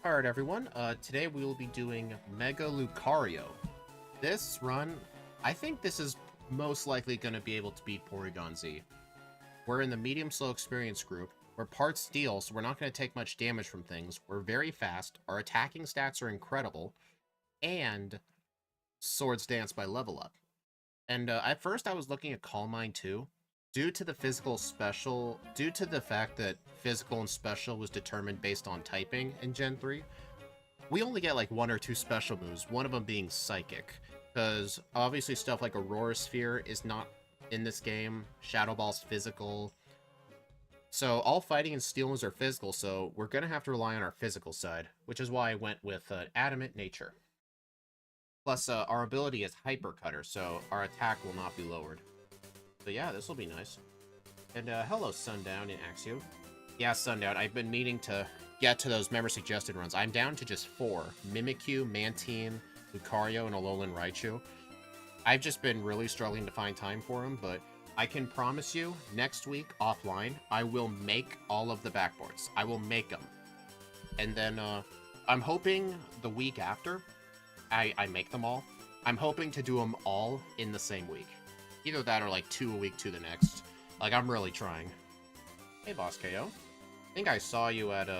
Firered, everyone. Today we will be doing Mega Lucario. This run, I think this is most likely going to be able to beat Porygon Z. We're in the medium slow experience group. We're part steel, so we're not going to take much damage from things. We're very fast. Our attacking stats are incredible. And Swords Dance by level up. And at first I was looking at Calm Mind too. Due to the fact that physical and special was determined based on typing in Gen 3, we only get like one or two special moves, one of them being Psychic. Because obviously stuff like Aurora Sphere is not in this game, Shadow Ball's physical. So all fighting and steel moves are physical, so we're going to have to rely on our physical side, which is why I went with Adamant Nature. Plus, our ability is Hyper Cutter, so our attack will not be lowered. So yeah, this will be nice. And hello, Sundown in Axio. Yeah, Sundown, I've been meaning to get to those member-suggested runs. I'm down to just 4. Mimikyu, Mantine, Lucario, and Alolan Raichu. I've just been really struggling to find time for them, but I can promise you, next week, offline, I will make all of the backports. I will make them. And then, I'm hoping the week after, I make them all. I'm hoping to do them all in the same week. Either that or like 2 a week to the next. Like, I'm really trying. Hey, Boss KO. I think I saw you at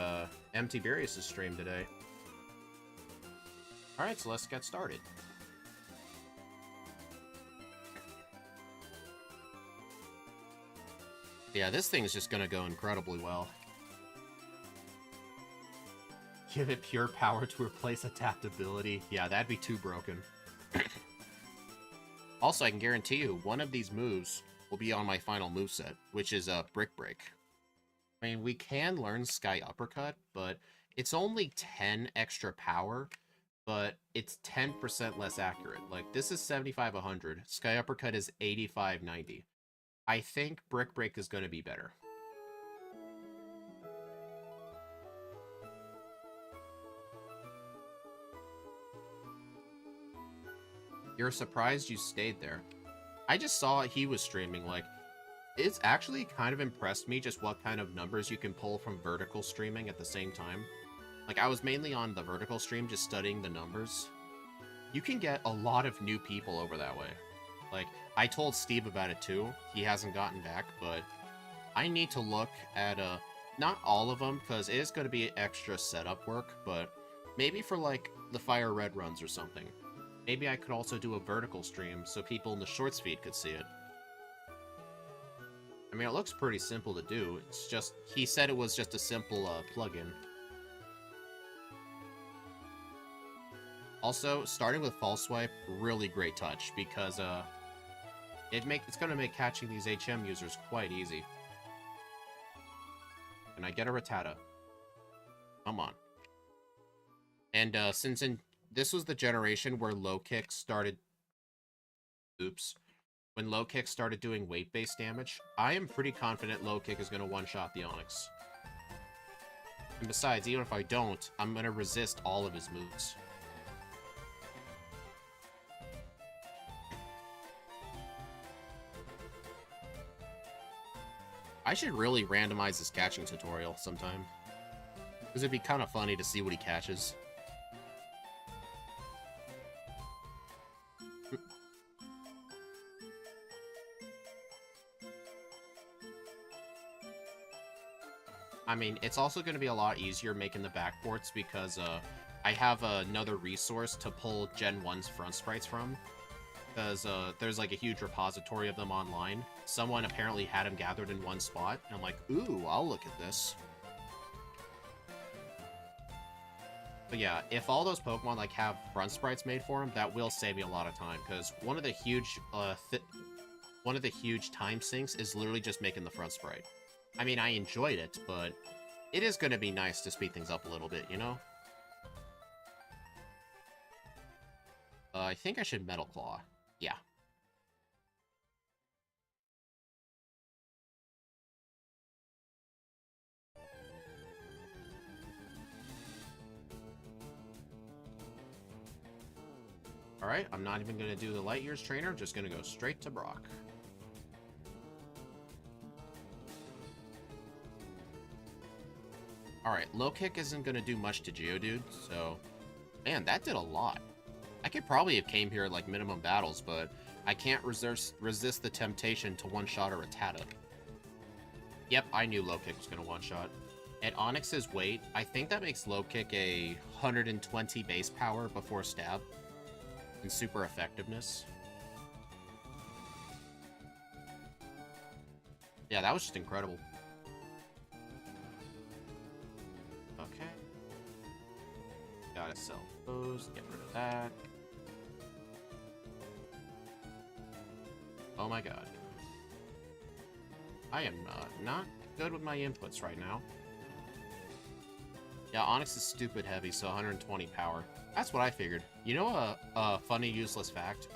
MT Various' stream today. Alright, so let's get started. Yeah, this thing is just gonna go incredibly well. Give it pure power to replace adaptability. Yeah, that'd be too broken. Also, I can guarantee you, one of these moves will be on my final moveset, which is Brick Break. I mean, we can learn Sky Uppercut, but it's only 10 extra power, but it's 10% less accurate. Like, this is 75-100. Sky Uppercut is 85-90. I think Brick Break is going to be better. You're surprised you stayed there. I just saw he was streaming, like, it's actually kind of impressed me just what kind of numbers you can pull from vertical streaming at the same time. Like, I was mainly on the vertical stream just studying the numbers. You can get a lot of new people over that way. Like, I told Steve about it too. He hasn't gotten back, but I need to look at, not all of them, because it is going to be extra setup work, but maybe for, like, the Firered runs or something. Maybe I could also do a vertical stream so people in the shorts feed could see it. I mean, it looks pretty simple to do. It's just, he said it was just a simple plugin. Also, starting with False Swipe, really great touch, because it's going to make catching these HM users quite easy. And I get a Rattata. Come on. And this was the generation where low kick started... Oops. When low kick started doing weight-based damage, I am pretty confident low kick is going to one-shot the Onix. And besides, even if I don't, I'm going to resist all of his moves. I should really randomize this catching tutorial sometime. Because it'd be kind of funny to see what he catches. I mean, it's also going to be a lot easier making the backports because I have another resource to pull Gen 1's front sprites from. Because there's like a huge repository of them online. Someone apparently had them gathered in one spot. And I'm like, ooh, I'll look at this. But yeah, if all those Pokemon like have front sprites made for them, that will save me a lot of time. Because one of the huge time sinks is literally just making the front sprite. I mean, I enjoyed it, but it is going to be nice to speed things up a little bit, you know? I think I should Metal Claw. Yeah. Alright, I'm not even going to do the Light Years trainer, I'm just going to go straight to Brock. Alright, low kick isn't gonna do much to Geodude, so... Man, that did a lot. I could probably have came here at, like, minimum battles, but I can't resist the temptation to one-shot a Rattata. Yep, I knew low kick was gonna one-shot. At Onix's weight, I think that makes low kick a 120 base power before stab. And super effectiveness. Yeah, that was just incredible. Okay. Gotta sell those, get rid of that. Oh my god. I am not good with my inputs right now. Yeah, Onyx is stupid heavy, so 120 power. That's what I figured. You know a funny, useless fact?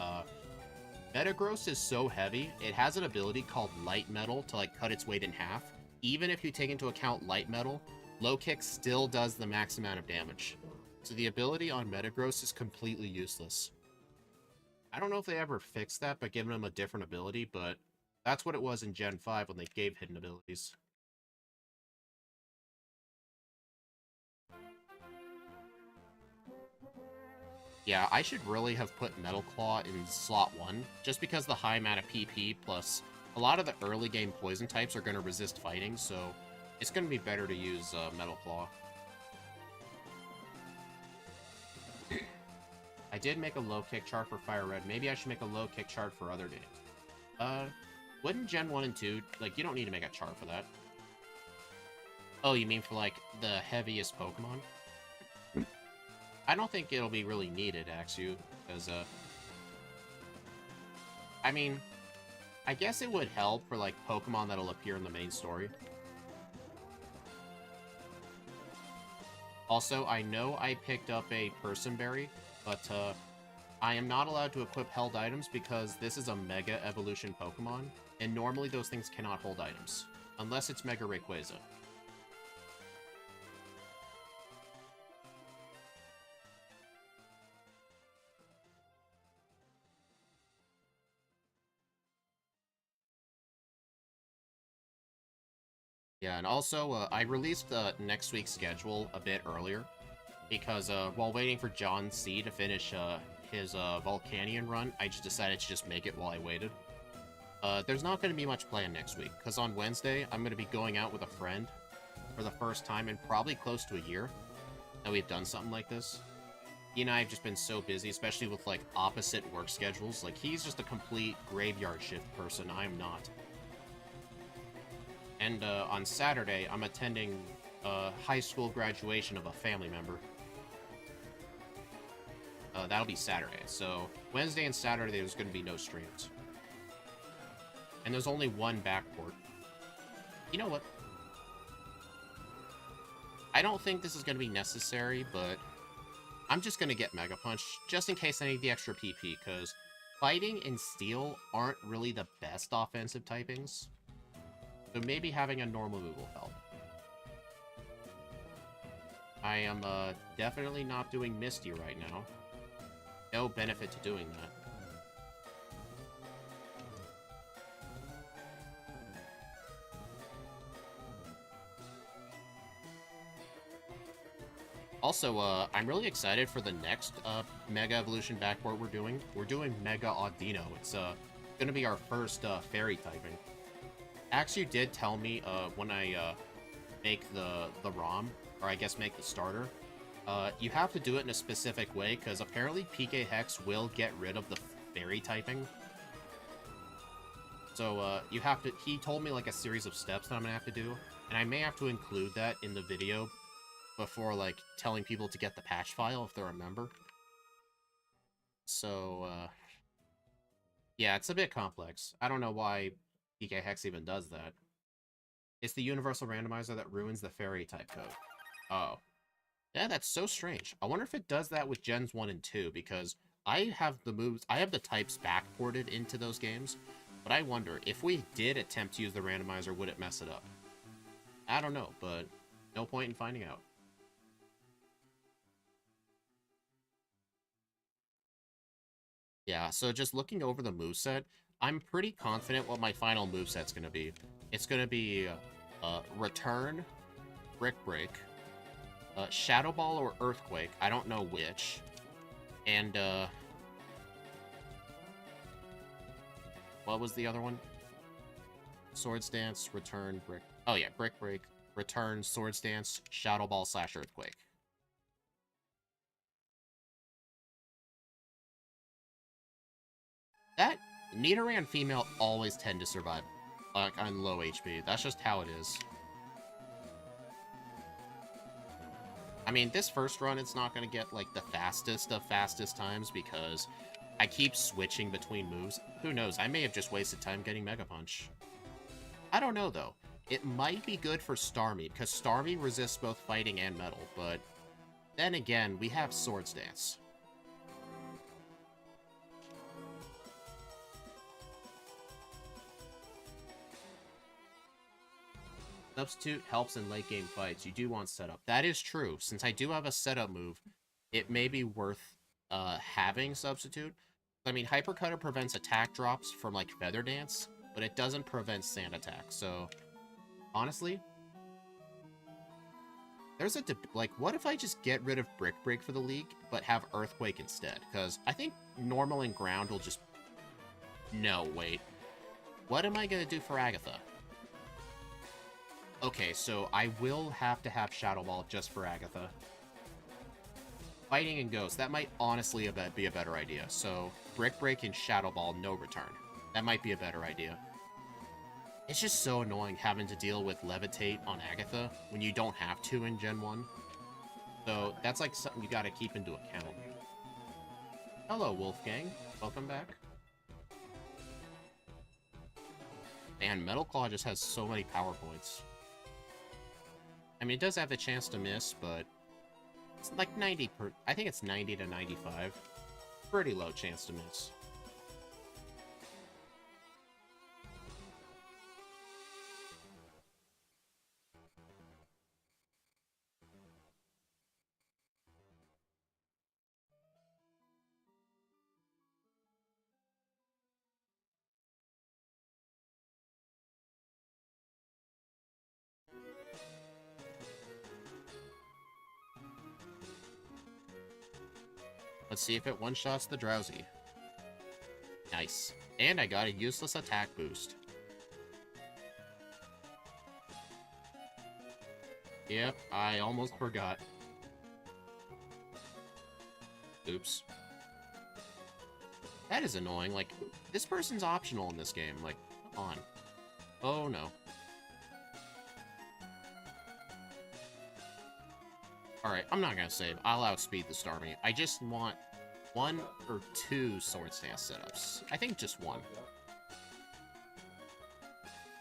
Metagross is so heavy, it has an ability called Light Metal to, like, cut its weight in half. Even if you take into account Light Metal, Low Kick still does the max amount of damage. So the ability on Metagross is completely useless. I don't know if they ever fixed that by giving him a different ability, but that's what it was in Gen 5 when they gave hidden abilities. Yeah, I should really have put Metal Claw in slot 1, just because the high amount of PP, plus a lot of the early game poison types are going to resist fighting, so it's going to be better to use Metal Claw. I did make a low kick chart for Firered. Maybe I should make a low kick chart for other games. Wouldn't Gen 1 and 2, like, you don't need to make a chart for that. Oh, you mean for, like, the heaviest Pokemon? I don't think it'll be really needed, Axu, because, I mean, I guess it would help for, like, Pokemon that'll appear in the main story. Also, I know I picked up a Person Berry, but, I am not allowed to equip held items because this is a Mega Evolution Pokemon, and normally those things cannot hold items, unless it's Mega Rayquaza. Yeah, and also, I released next week's schedule a bit earlier, because while waiting for John C. to finish his Volcanion run, I just decided to just make it while I waited. There's not going to be much planned next week, because on Wednesday, I'm going to be going out with a friend for the first time in probably close to a year that we've done something like this. He and I have just been so busy, especially with, like, opposite work schedules. Like, he's just a complete graveyard shift person. I am not. And on Saturday, I'm attending high school graduation of a family member. That'll be Saturday. So Wednesday and Saturday, there's going to be no streams. And there's only one backport. You know what? I don't think this is going to be necessary, but I'm just going to get Mega Punch, just in case I need the extra PP, because Fighting and Steel aren't really the best offensive typings. So maybe having a normal move will help. I am definitely not doing Misty right now. No benefit to doing that. Also, I'm really excited for the next Mega Evolution backport we're doing. We're doing Mega Audino. It's gonna be our first Fairy typing. Actually, did tell me when I make the ROM, or I guess make the starter, you have to do it in a specific way, because apparently PK Hex will get rid of the Fairy typing. So you have to, he told me like a series of steps that I'm gonna have to do, and I may have to include that in the video before like telling people to get the patch file if they're a member. So yeah, it's a bit complex. I don't know why PK Hex even does that. It's the universal randomizer that ruins the Fairy type code. Oh. Yeah, that's so strange. I wonder if it does that with Gens 1 and 2, because I have the moves, I have the types backported into those games, but I wonder, if we did attempt to use the randomizer, would it mess it up? I don't know, but no point in finding out. Yeah, so just looking over the moveset, I'm pretty confident what my final moveset's going to be. It's going to be Return, Brick Break, Shadow Ball or Earthquake. I don't know which. And, what was the other one? Swords Dance, Return, Brick. Oh yeah, Brick Break, Return, Swords Dance, Shadow Ball / Earthquake. That Nidoran female always tend to survive, like, on low HP. That's just how it is. I mean, this first run, it's not going to get, like, the fastest of fastest times because I keep switching between moves. Who knows? I may have just wasted time getting Mega Punch. I don't know, though. It might be good for Starmie, because Starmie resists both fighting and metal, but then again, we have Swords Dance. Substitute helps in late game fights. You do want setup. That is true. Since I do have a setup move, it may be worth having Substitute. I mean, Hyper Cutter prevents attack drops from, like, Feather Dance, but it doesn't prevent Sand Attack, so honestly, there's a like, what if I just get rid of Brick Break for the League, but have Earthquake instead? Because I think Normal and Ground will just... No, wait. What am I going to do for Agatha? Okay, so I will have to have Shadow Ball just for Agatha. Fighting and Ghost, that might honestly be a better idea. So, Brick Break and Shadow Ball, no return. That might be a better idea. It's just so annoying having to deal with Levitate on Agatha when you don't have to in Gen 1. So, that's like something you gotta keep into account. Hello, Wolfgang. Welcome back. And Metal Claw just has so many power points. I mean, it does have the chance to miss, but it's like 90 per... I think it's 90 to 95. Pretty low chance to miss. Let's see if it one-shots the Drowsy. Nice. And I got a useless attack boost. Yep, I almost forgot. Oops. That is annoying. Like, this person's optional in this game. Like, come on. Oh, no. Alright, I'm not gonna save. I'll outspeed the Starmie. I just want 1 or 2 Swords Dance setups. I think just 1.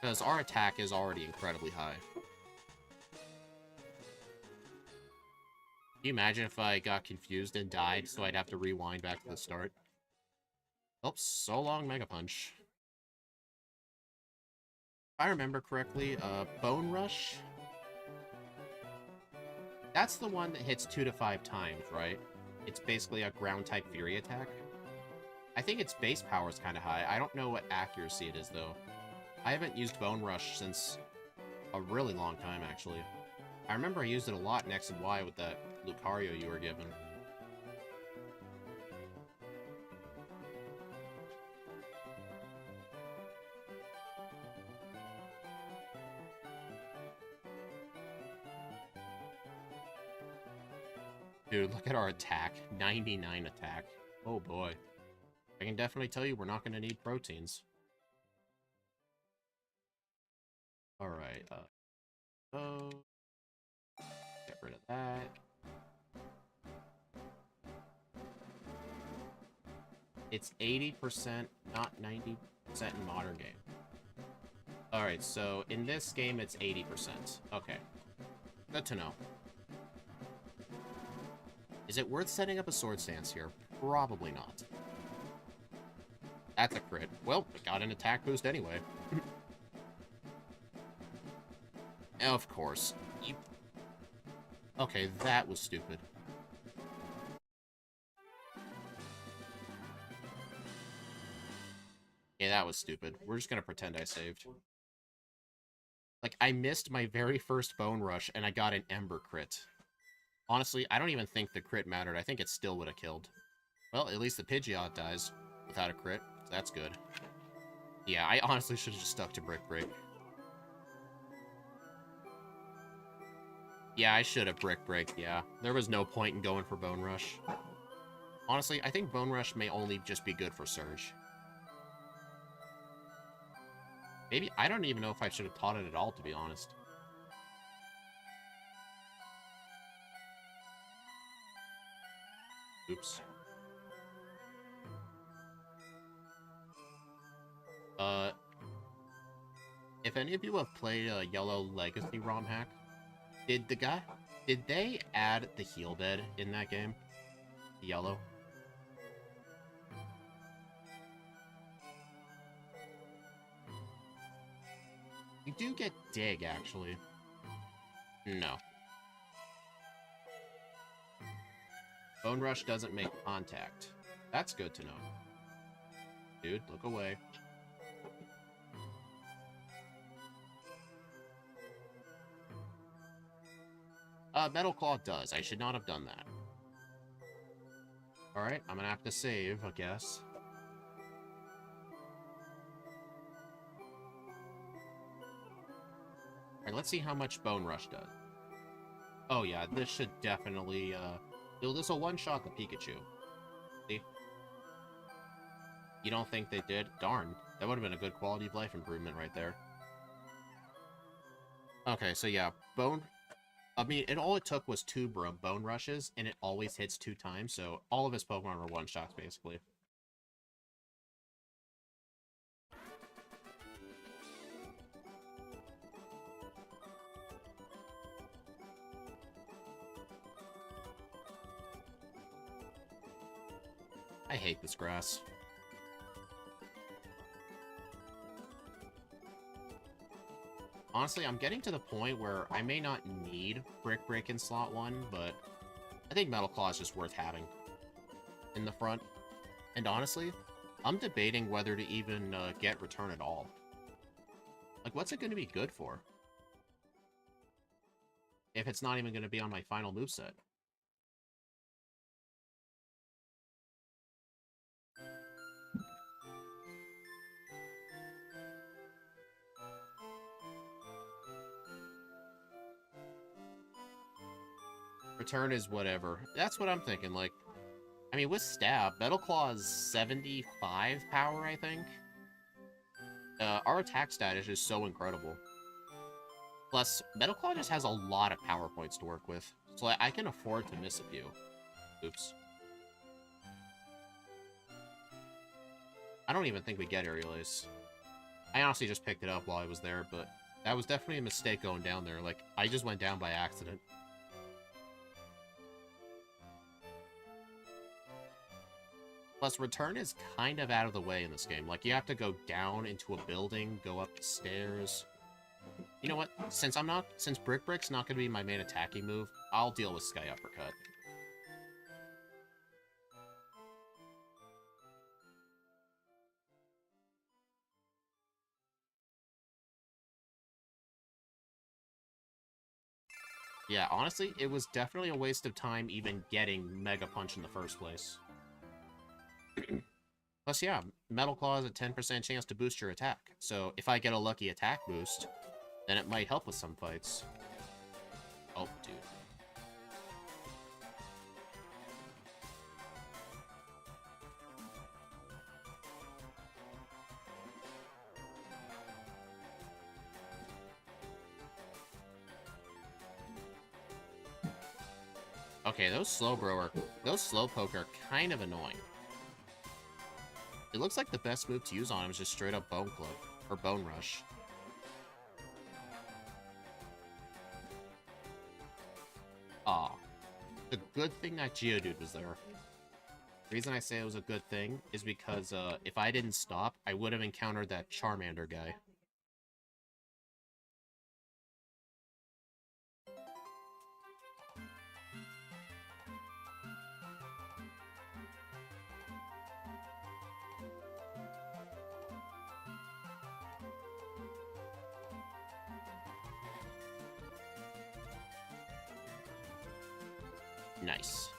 Because our attack is already incredibly high. Can you imagine if I got confused and died, so I'd have to rewind back to the start? Oops, so long, Mega Punch. If I remember correctly, Bone Rush... That's the one that hits 2 to 5 times, right? It's basically a ground-type Fury attack. I think its base power is kind of high. I don't know what accuracy it is, though. I haven't used Bone Rush since a really long time, actually. I remember I used it a lot in X and Y with that Lucario you were given. Dude, look at our attack. 99 attack. Oh boy. I can definitely tell you we're not going to need proteins. Alright, oh. Get rid of that. It's 80%, not 90% in modern game. Alright, so in this game it's 80%. Okay. Good to know. Is it worth setting up a Swords Dance here? Probably not. That's a crit. Well, it got an attack boost anyway. Of course. Okay, that was stupid. Yeah, that was stupid. We're just gonna pretend I saved. Like, I missed my very first Bone Rush, and I got an Ember crit. Honestly, I don't even think the crit mattered. I think it still would have killed. Well, at least the Pidgeotto dies without a crit. So that's good. Yeah, I honestly should have just stuck to Brick Break. Yeah, I should have Brick Break, yeah. There was no point in going for Bone Rush. Honestly, I think Bone Rush may only just be good for Surge. Maybe, I don't even know if I should have taught it at all, to be honest. Oops. If any of you have played a Yellow Legacy ROM hack, did they add the heal bed in that game? Yellow? You do get Dig, actually. No. Bone Rush doesn't make contact. That's good to know. Dude, look away. Metal Claw does. I should not have done that. Alright, I'm gonna have to save, I guess. Alright, let's see how much Bone Rush does. Oh yeah, this should definitely, this will one-shot the Pikachu. See? You don't think they did? Darn. That would have been a good quality of life improvement right there. Okay, so yeah, all it took was 2 Bone Rushes, and it always hits 2 times, so all of his Pokemon were one-shots, basically. I hate this grass. Honestly, I'm getting to the point where I may not need Brick Break in slot 1, but I think Metal Claw is just worth having in the front. And honestly, I'm debating whether to even get Return at all. Like, what's it going to be good for? If it's not even going to be on my final moveset. Return is whatever. That's what I'm thinking, like... I mean, with Stab, Metal Claw is 75 power, I think. Our attack stat is just so incredible. Plus, Metal Claw just has a lot of power points to work with, so I can afford to miss a few. Oops. I don't even think we get Aerial Ace. I honestly just picked it up while I was there, but that was definitely a mistake going down there. Like, I just went down by accident. Plus, Return is kind of out of the way in this game. Like, you have to go down into a building, go up the stairs. You know what? Since Brick Break's not going to be my main attacking move, I'll deal with Sky Uppercut. Yeah, honestly, it was definitely a waste of time even getting Mega Punch in the first place. Plus, yeah, Metal Claw has a 10% chance to boost your attack. So, if I get a lucky attack boost, then it might help with some fights. Oh, dude. Okay, those Slowpoke are kind of annoying. It looks like the best move to use on him is just straight up Bone Club, or Bone Rush. Aw. The good thing that Geodude was there. The reason I say it was a good thing is because if I didn't stop, I would have encountered that Charmander guy. Nice.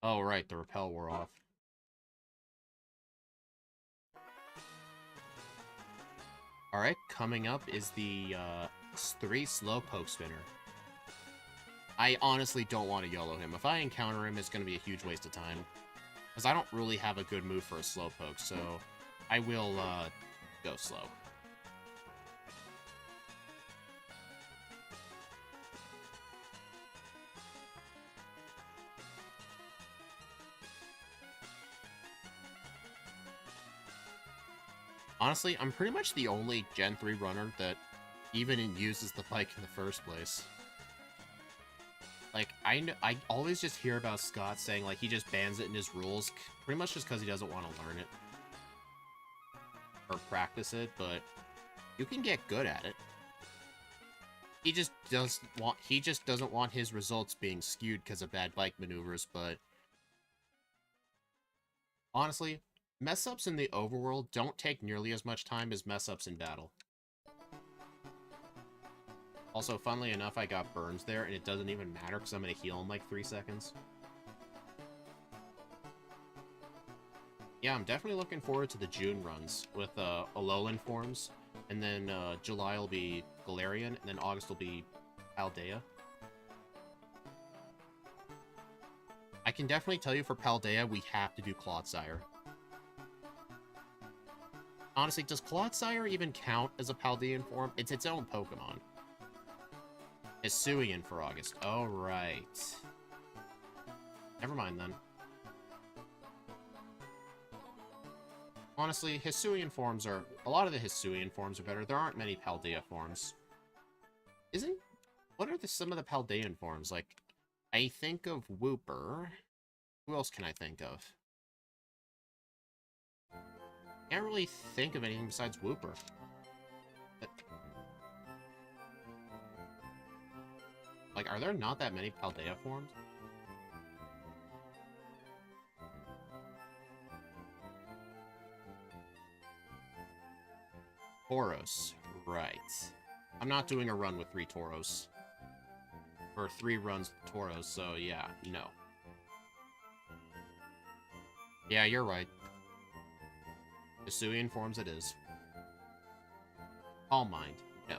Oh, right, the repel wore off. Alright, coming up is the 3 Slowpoke Spinner. I honestly don't want to YOLO him. If I encounter him, it's going to be a huge waste of time. Because I don't really have a good move for a Slowpoke, so I will go slow. Honestly, I'm pretty much the only Gen 3 runner that even uses the bike in the first place. Like, I always just hear about Scott saying, like, he just bans it in his rules, pretty much just because he doesn't want to learn it. Or practice it, but you can get good at it. He just doesn't want his results being skewed because of bad bike maneuvers, but honestly, mess-ups in the overworld don't take nearly as much time as mess-ups in battle. Also, funnily enough, I got burns there, and it doesn't even matter because I'm going to heal in like 3 seconds. Yeah, I'm definitely looking forward to the June runs with Alolan forms, and then July will be Galarian, and then August will be Paldea. I can definitely tell you for Paldea, we have to do Clodsire. Honestly, does Clodsire even count as a Paldean form? It's its own Pokemon. Hisuian for August. Oh, right. Never mind, then. Honestly, Hisuian forms are... A lot of the Hisuian forms are better. There aren't many Paldea forms. What are some of the Paldean forms? Like, I think of Wooper. Who else can I think of? Can't really think of anything besides Wooper. Like, are there not that many Paldea forms? Tauros. Right. I'm not doing a run with 3 Tauros. Or 3 runs with Tauros, so yeah, no. Yeah, you're right. Hisuian forms it is. Calm Mind. No.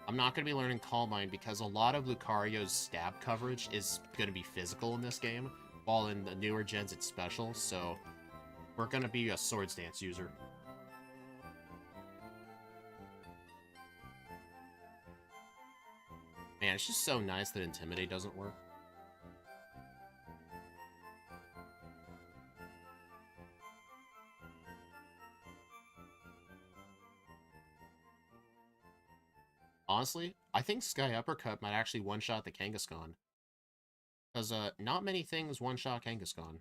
I'm not going to be learning Calm Mind because a lot of Lucario's stab coverage is going to be physical in this game, while in the newer gens it's special, so we're going to be a Swords Dance user. Man, it's just so nice that Intimidate doesn't work. Honestly, I think Sky Uppercut might actually one-shot the Kangaskhan. Because, not many things one-shot Kangaskhan.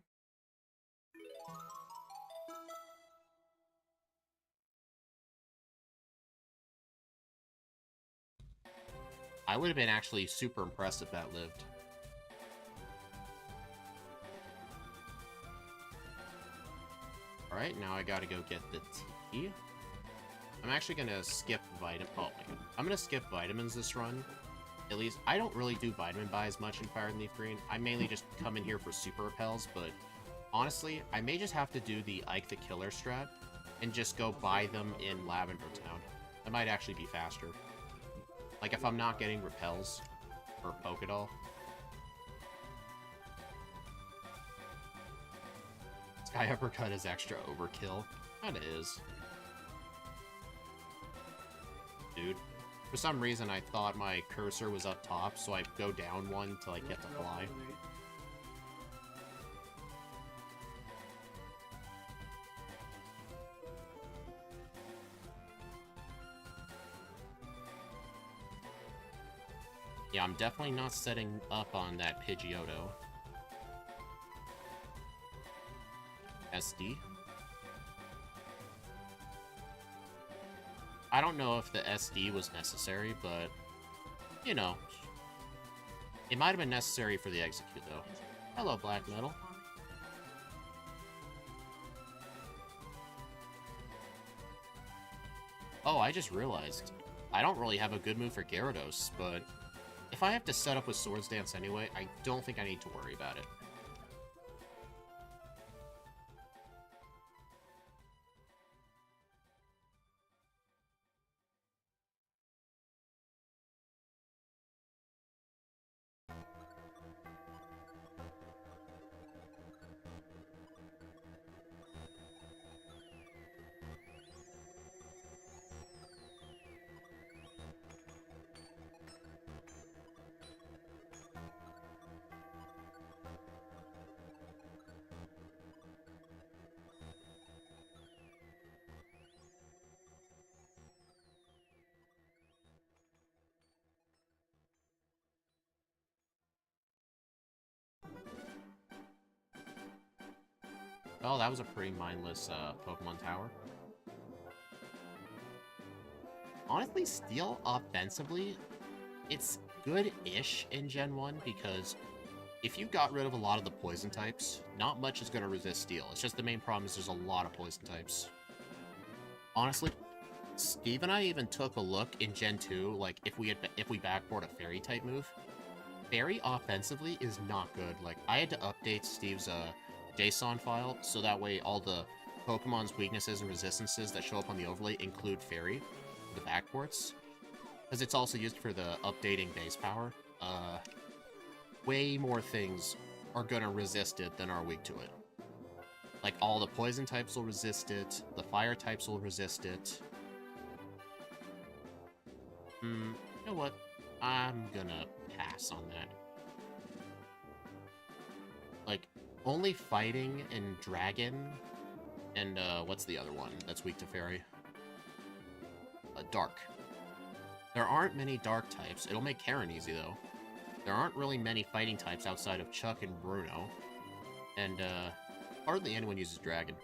I would have been actually super impressed if that lived. Alright, now I gotta go get the tea. I'm actually gonna skip vitamin. Oh my god. I'm gonna skip vitamins this run. At least, I don't really do vitamin buys much in Fire and Leaf Green. I mainly just come in here for super repels, but honestly, I may just have to do the Ike the Killer strat and just go buy them in Lavender Town. That might actually be faster. Like, if I'm not getting repels for Pokedoll. Sky Uppercut is extra overkill. Kinda is. Dude. For some reason, I thought my cursor was up top, so I go down one to, like, get to fly. Yeah, I'm definitely not setting up on that Pidgeotto. SD. I don't know if the SD was necessary, but, you know, it might have been necessary for the execute, though. Hello, Black Metal. Oh, I just realized. I don't really have a good move for Gyarados, but if I have to set up with Swords Dance anyway, I don't think I need to worry about it. Oh, that was a pretty mindless Pokemon Tower. Honestly, Steel offensively, it's good-ish in Gen 1 because if you got rid of a lot of the poison types, not much is going to resist Steel. It's just the main problem is there's a lot of poison types. Honestly, Steve and I even took a look in Gen 2, like if we backport a Fairy type move. Fairy offensively is not good. Like I had to update Steve's JSON file so that way all the Pokemon's weaknesses and resistances that show up on the overlay include Fairy, the backports, because it's also used for the updating base power. Way more things are gonna resist it than are weak to it. Like all the poison types will resist it, the fire types will resist it. You know what? I'm gonna pass on that. Like, only fighting and dragon, and what's the other one that's weak to fairy? Dark. There aren't many dark types. It'll make Karen easy, though. There aren't really many fighting types outside of Chuck and Bruno. And, hardly anyone uses dragon.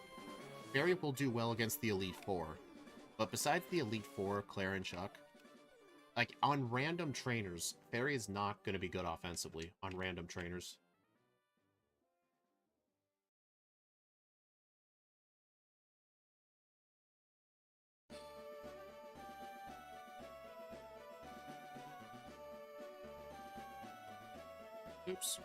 Fairy will do well against the Elite Four. But besides the Elite Four, Claire and Chuck, like, on random trainers, Fairy is not going to be good offensively on random trainers. Oops.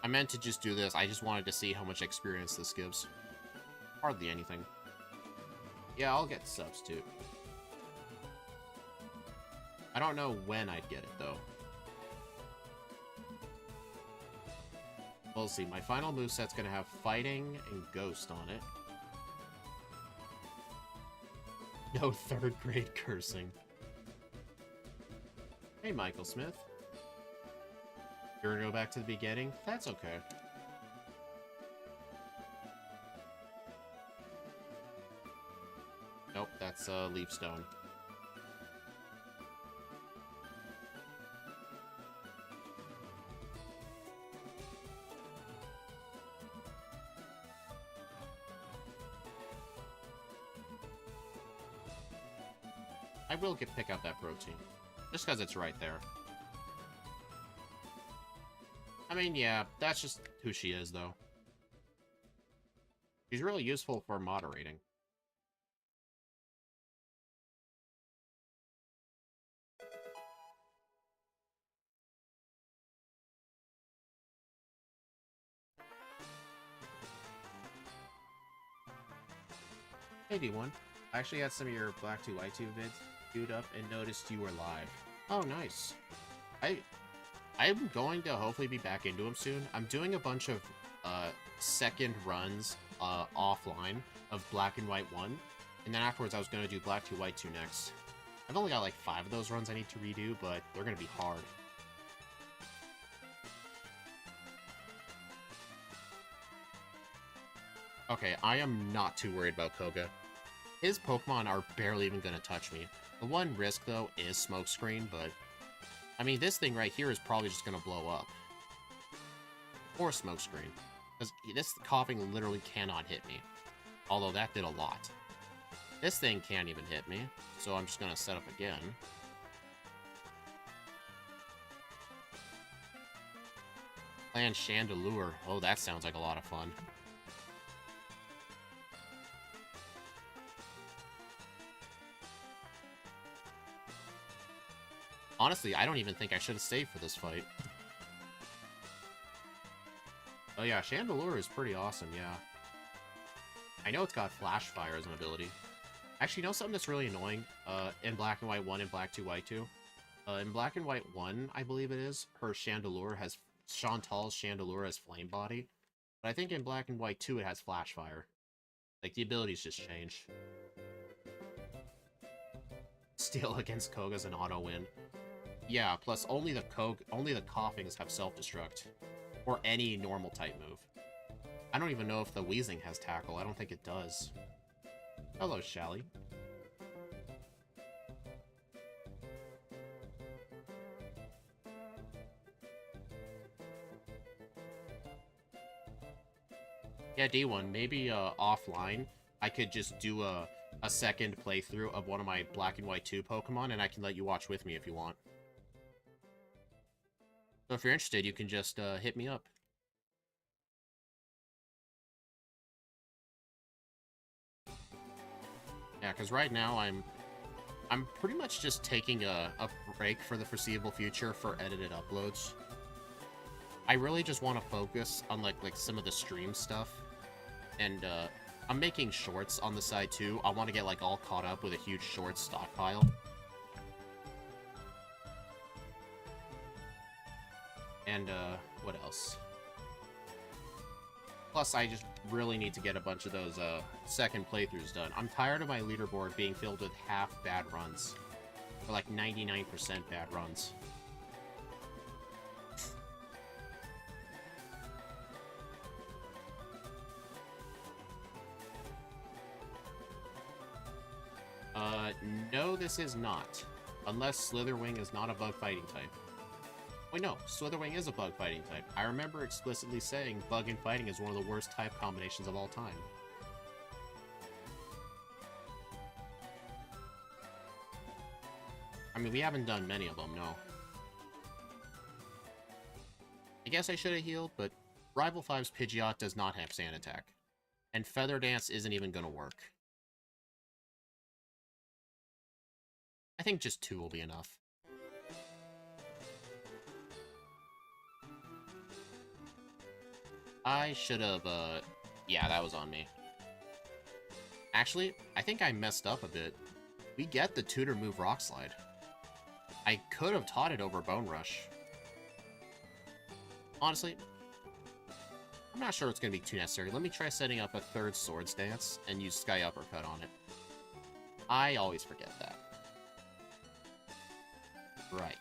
I meant to just do this. I just wanted to see how much experience this gives. Hardly anything. Yeah, I'll get substitute. I don't know when I'd get it, though. We'll see. My final moveset's gonna have Fighting and Ghost on it. No third grade cursing. Hey, Michael Smith. You're gonna go back to the beginning? That's okay. Nope, that's Leaf Stone. I will pick up that protein. Just because it's right there. I mean, yeah, that's just who she is, though. She's really useful for moderating. Hey, D1. I actually had some of your Black 2 White 2 vids queued up and noticed you were live. Oh, nice. I'm going to hopefully be back into them soon. I'm doing a bunch of second runs offline of Black and White 1, and then afterwards I was going to do Black 2 White 2 next. I've only got like 5 of those runs I need to redo, but they're going to be hard. Okay, I am not too worried about Koga. His Pokemon are barely even going to touch me. The one risk, though, is Smokescreen, but... I mean, this thing right here is probably just going to blow up. Or Smokescreen. Because this coughing literally cannot hit me. Although that did a lot. This thing can't even hit me, so I'm just gonna set up again. Plan Chandelure. Oh, that sounds like a lot of fun. Honestly, I don't even think I should have saved for this fight. Oh yeah, Chandelure is pretty awesome, yeah. I know it's got Flash Fire as an ability. Actually, you know something that's really annoying? In Black and White 1 and Black 2, White 2? In Black and White 1, I believe it is, her Chandelure has... Chantal's Chandelure has Flame Body. But I think in Black and White 2, it has Flash Fire. Like, the abilities just change. Steel against Koga's an auto-win. Yeah, plus only the Coughings have self-destruct. Or any normal type move. I don't even know if the Weezing has Tackle. I don't think it does. Hello, Shally. Yeah, D1, maybe offline, I could just do a second playthrough of one of my Black and White 2 Pokemon, and I can let you watch with me if you want. So if you're interested, you can just hit me up. Yeah, because right now I'm pretty much just taking a break for the foreseeable future for edited uploads. I really just want to focus on like some of the stream stuff, and I'm making shorts on the side too. I want to get like all caught up with a huge shorts stockpile. And what else? Plus, I just really need to get a bunch of those second playthroughs done. I'm tired of my leaderboard being filled with half bad runs. Or like 99% bad runs. No, this is not. Unless Slitherwing is not a bug fighting type. Wait, no, Slitherwing is a bug fighting type. I remember explicitly saying bug and fighting is one of the worst type combinations of all time. I mean, we haven't done many of them, no. I guess I should have healed, but Rival 5's Pidgeotto does not have Sand Attack. And Feather Dance isn't even gonna work. I think just 2 will be enough. I should have, yeah, that was on me. Actually, I think I messed up a bit. We get the tutor move Rock Slide. I could have taught it over Bone Rush. Honestly, I'm not sure it's going to be too necessary. Let me try setting up a third Swords Dance and use Sky Uppercut on it. I always forget that. Right.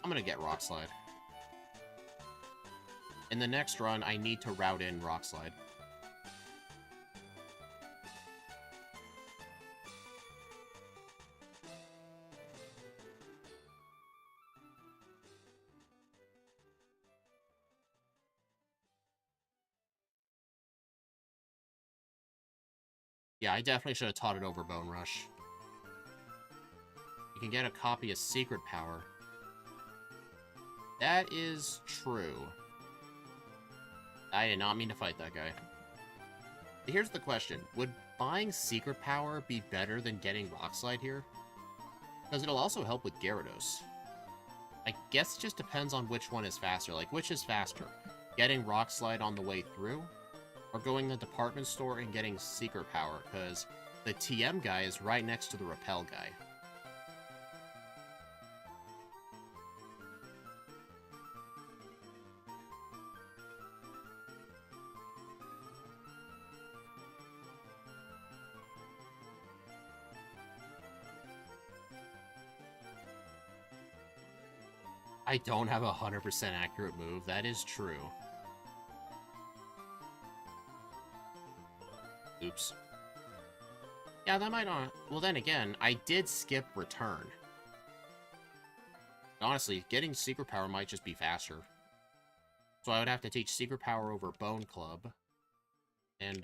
I'm gonna get Rock Slide. In the next run, I need to route in Rock Slide. Yeah, I definitely should have taught it over Bone Rush. You can get a copy of Secret Power. That is true. I did not mean to fight that guy. Here's the question. Would buying Secret Power be better than getting Rock Slide here? Because it'll also help with Gyarados. I guess it just depends on which one is faster. Like, which is faster? Getting Rock Slide on the way through? Or going to the department store and getting Secret Power? Because the TM guy is right next to the Repel guy. I don't have a 100% accurate move. That is true. Oops. Yeah, that might not... Well, then again, I did skip Return. Honestly, getting Secret Power might just be faster. So I would have to teach Secret Power over Bone Club. And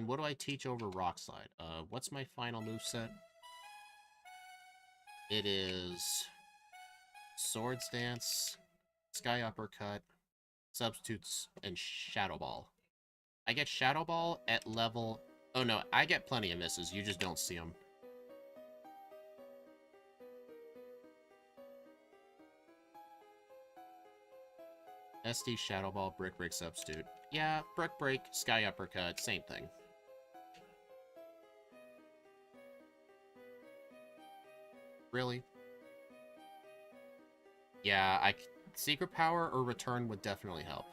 what do I teach over Rock Slide? What's my final moveset? It is Swords Dance, Sky Uppercut, Substitutes, and Shadow Ball. I get Shadow Ball at level... Oh no, I get plenty of misses, you just don't see them. SD, Shadow Ball, Brick Break, Substitute. Yeah, Brick Break, Sky Uppercut, same thing. Really? Yeah, Secret Power or Return would definitely help.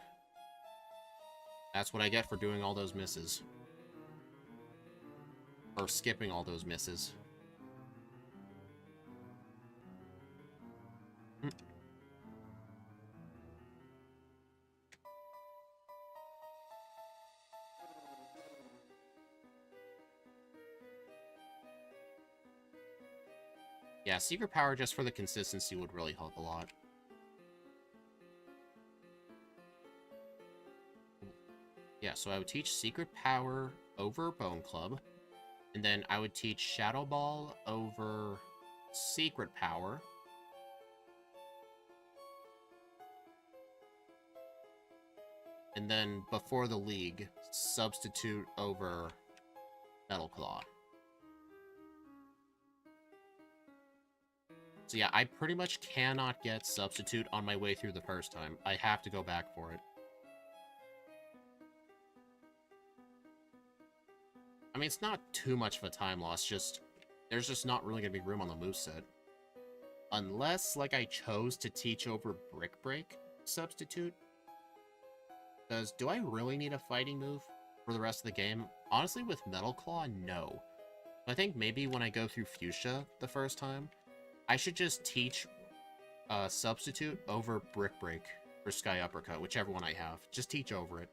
That's what I get for doing all those misses. Or skipping all those misses. Yeah, Secret Power just for the consistency would really help a lot. Yeah, so I would teach Secret Power over Bone Club, and then I would teach Shadow Ball over Secret Power. And then before the league, Substitute over Metal Claw. So yeah, I pretty much cannot get Substitute on my way through the first time. I have to go back for it. I mean, it's not too much of a time loss, just... There's just not really going to be room on the moveset. Unless, like, I chose to teach over Brick Break Substitute. Because do I really need a fighting move for the rest of the game? Honestly, with Metal Claw, no. I think maybe when I go through Fuchsia the first time, I should just teach Substitute over Brick Break or Sky Uppercut, whichever one I have. Just teach over it.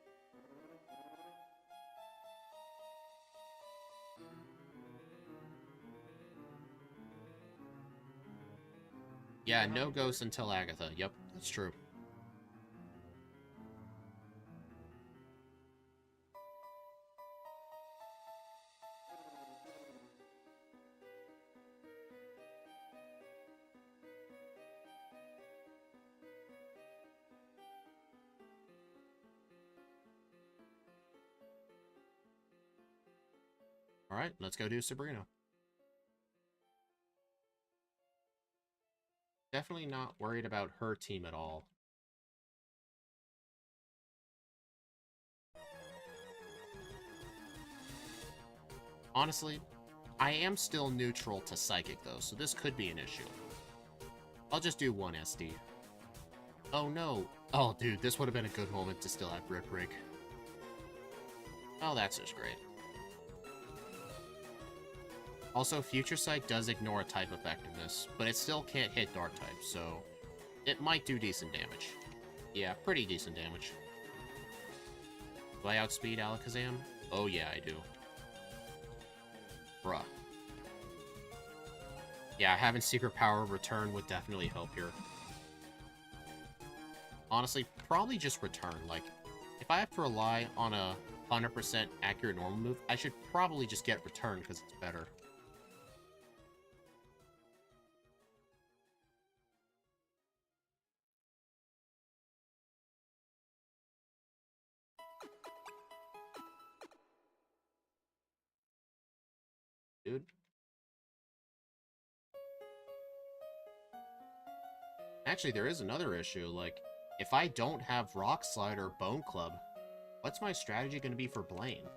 Yeah, no ghosts until Agatha. Yep, that's true. Alright, let's go do Sabrina. Definitely not worried about her team at all. Honestly, I am still neutral to Psychic, though, so this could be an issue. I'll just do one SD. Oh, no. Oh, dude, this would have been a good moment to still have Brick Break. Oh, that's just great. Also, Future Sight does ignore type effectiveness, but it still can't hit Dark type, so it might do decent damage. Yeah, pretty decent damage. Do I outspeed Alakazam? Oh yeah, I do. Bruh. Yeah, having Secret Power return would definitely help here. Honestly, probably just return. Like, if I have to rely on a 100% accurate normal move, I should probably just get return because it's better. Dude. Actually, there is another issue. Like, if I don't have Rock Slide or Bone Club, what's my strategy going to be for Blaine?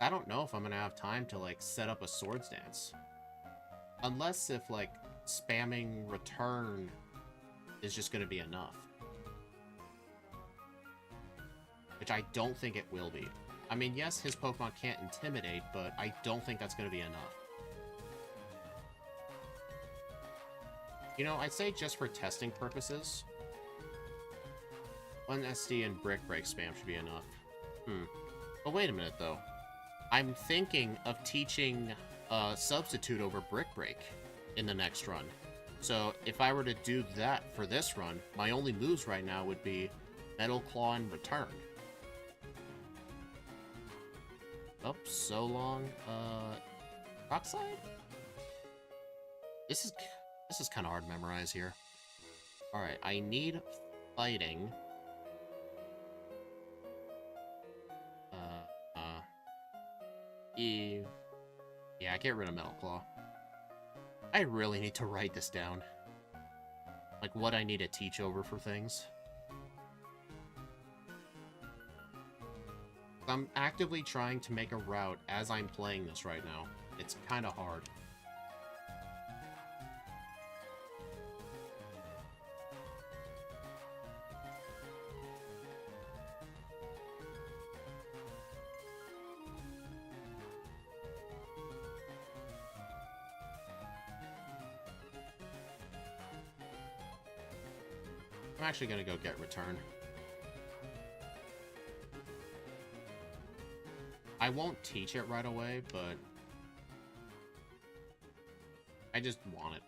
I don't know if I'm going to have time to, like, set up a Swords Dance. Unless if, like, spamming Return is just going to be enough. Which I don't think it will be. I mean, yes, his Pokemon can't Intimidate, but I don't think that's going to be enough. You know, I'd say just for testing purposes, 1 SD and Brick Break spam should be enough. But wait a minute, though. I'm thinking of teaching Substitute over Brick Break in the next run. So if I were to do that for this run, my only moves right now would be Metal Claw in return. Oh, so long. Rock Slide? This is kind of hard to memorize here. Alright, I need fighting. Yeah, get rid of Metal Claw. I really need to write this down. Like, what I need to teach over for things. I'm actively trying to make a route as I'm playing this right now. It's kind of hard. I'm actually gonna go get return. I won't teach it right away, but I just want it.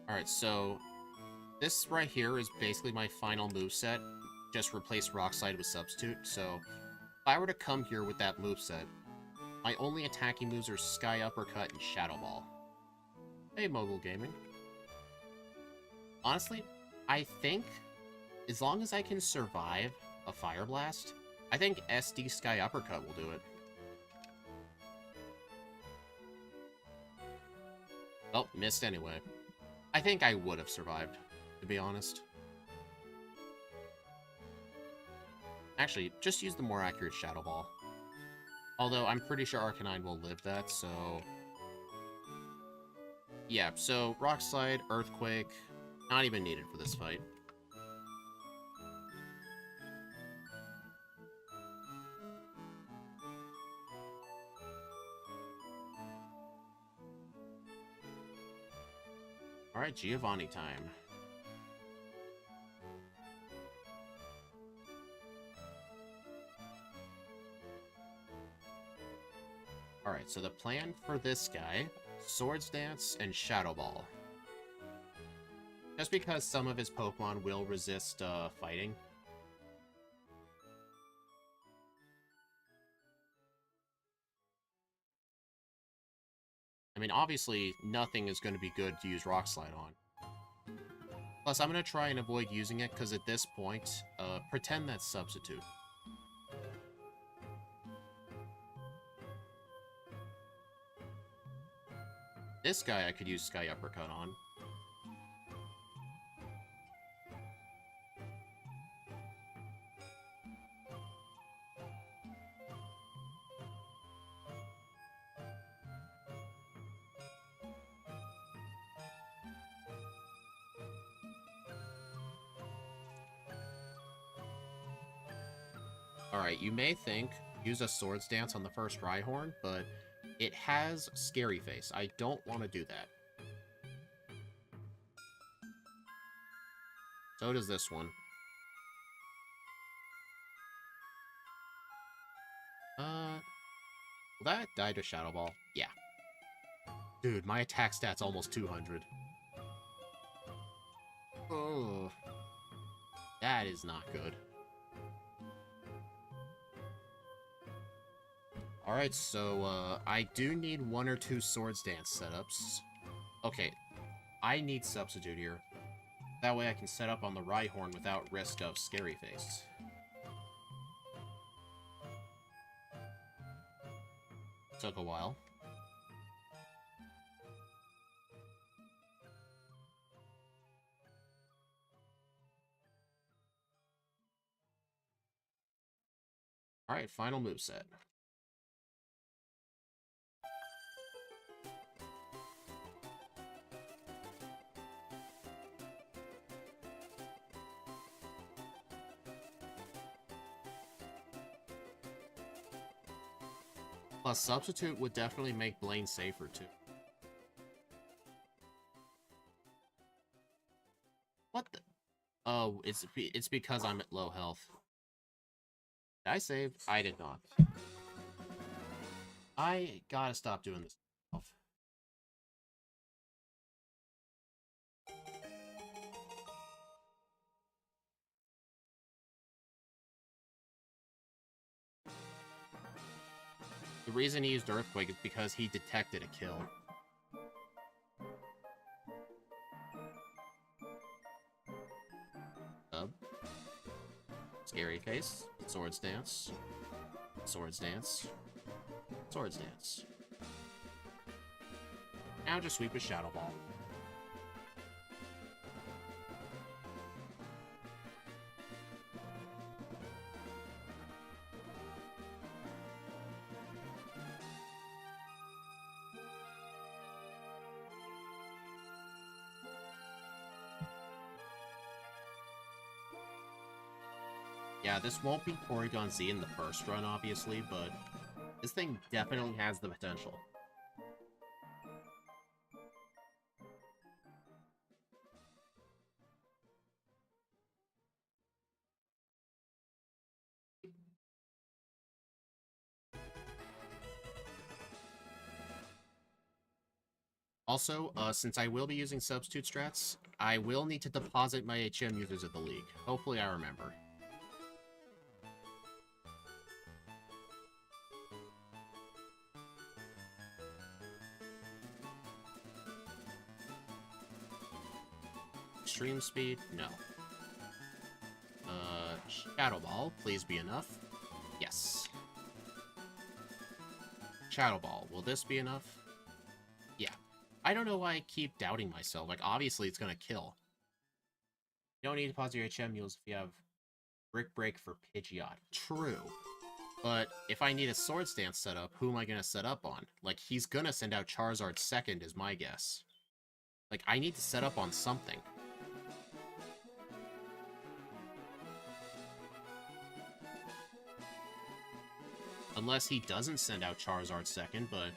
Alright, so this right here is basically my final moveset. Just replace Rock Slide with Substitute, so if I were to come here with that moveset, my only attacking moves are Sky Uppercut and Shadow Ball. Hey, Mobile Gaming. Honestly, I think as long as I can survive a Fire Blast, I think SD Sky Uppercut will do it. Oh, missed anyway. I think I would have survived, to be honest. Actually, just use the more accurate Shadow Ball. Although, I'm pretty sure Arcanine will live that, so... Yeah, so Rock Slide, Earthquake, not even needed for this fight. Alright, Giovanni time. Alright, so the plan for this guy, Swords Dance and Shadow Ball. Just because some of his Pokemon will resist fighting. I mean, obviously, nothing is going to be good to use Rock Slide on. Plus, I'm going to try and avoid using it, because at this point, pretend that's Substitute. This guy I could use Sky Uppercut on. Alright, you may think, use a Swords Dance on the first Rhyhorn, but it has Scary Face. I don't want to do that. So does this one. Will that die to Shadow Ball? Yeah. Dude, my attack stat's almost 200. Oh. That is not good. Alright, so, I do need 1 or 2 Swords Dance setups. Okay, I need Substitute here. That way I can set up on the Rhyhorn without risk of Scary Face. Took a while. Alright, final moveset. Plus, Substitute would definitely make Blaine safer, too. Oh, it's because I'm at low health. Did I save? I did not. I gotta stop doing this. The reason he used Earthquake is because he detected a kill. Scary face. Swords dance. Swords dance. Swords dance. Now just sweep a Shadow Ball. Yeah, this won't be Porygon Z in the first run, obviously, but this thing definitely has the potential. Also, since I will be using substitute strats, I will need to deposit my HM users at the league. Hopefully I remember. Extreme speed? No. Shadow Ball, please be enough. Yes. Shadow Ball, will this be enough? Yeah. I don't know why I keep doubting myself. Like, obviously it's gonna kill. You don't need to pause your HM mules if you have Brick Break for Pidgeotto. True. But if I need a Swords Dance setup, who am I gonna set up on? Like, he's gonna send out Charizard second is my guess. Like, I need to set up on something. Unless he doesn't send out Charizard second, but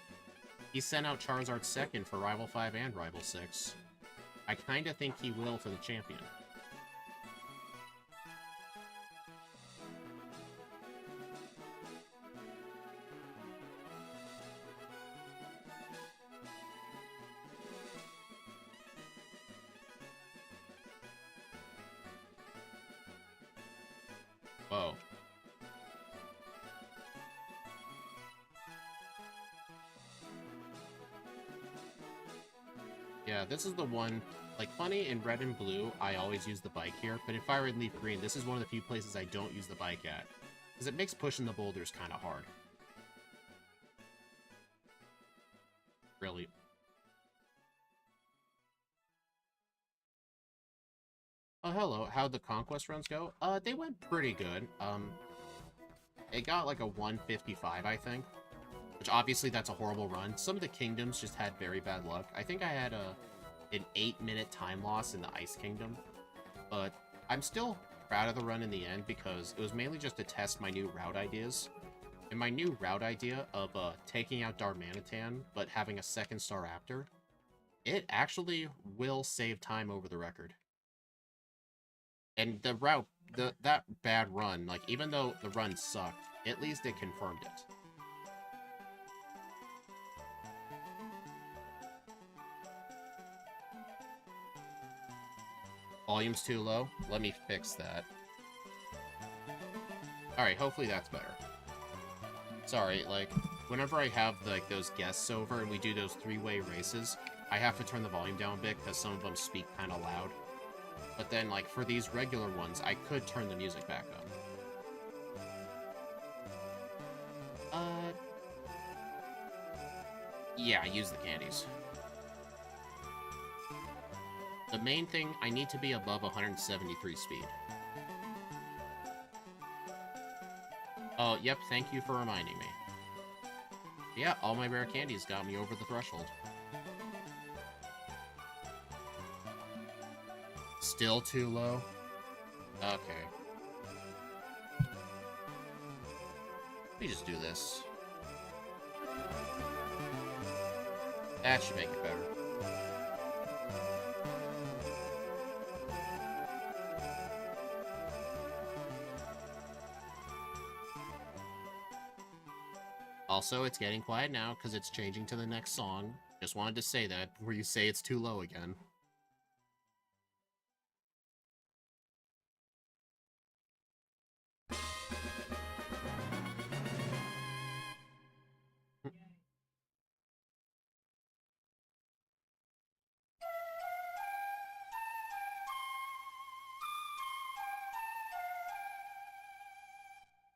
he sent out Charizard second for Rival 5 and Rival 6. I kinda think he will for the champion. Whoa. Yeah, this is the one, like, funny, in red and blue, I always use the bike here, but in Firered and Leaf Green, this is one of the few places I don't use the bike at, because it makes pushing the boulders kind of hard. Really. Oh, hello. How'd the Conquest runs go? They went pretty good. It got like a 155, I think, which obviously that's a horrible run. Some of the kingdoms just had very bad luck. I think I had an 8-minute time loss in the Ice Kingdom, but I'm still proud of the run in the end because it was mainly just to test my new route ideas. And my new route idea of taking out Darmanitan, but having a second star after, it actually will save time over the record. And the route, that bad run, like, even though the run sucked, at least it confirmed it. Volume's too low? Let me fix that. Alright, hopefully that's better. Sorry, like, whenever I have, like, those guests over and we do those 3-way races, I have to turn the volume down a bit because some of them speak kind of loud. But then, like, for these regular ones, I could turn the music back up. Yeah, use the candies. The main thing, I need to be above 173 speed. Oh, yep, thank you for reminding me. Yeah, all my rare candies got me over the threshold. Still too low? Okay. Let me just do this. That should make it better. Also, it's getting quiet now because it's changing to the next song. Just wanted to say that before you say it's too low again.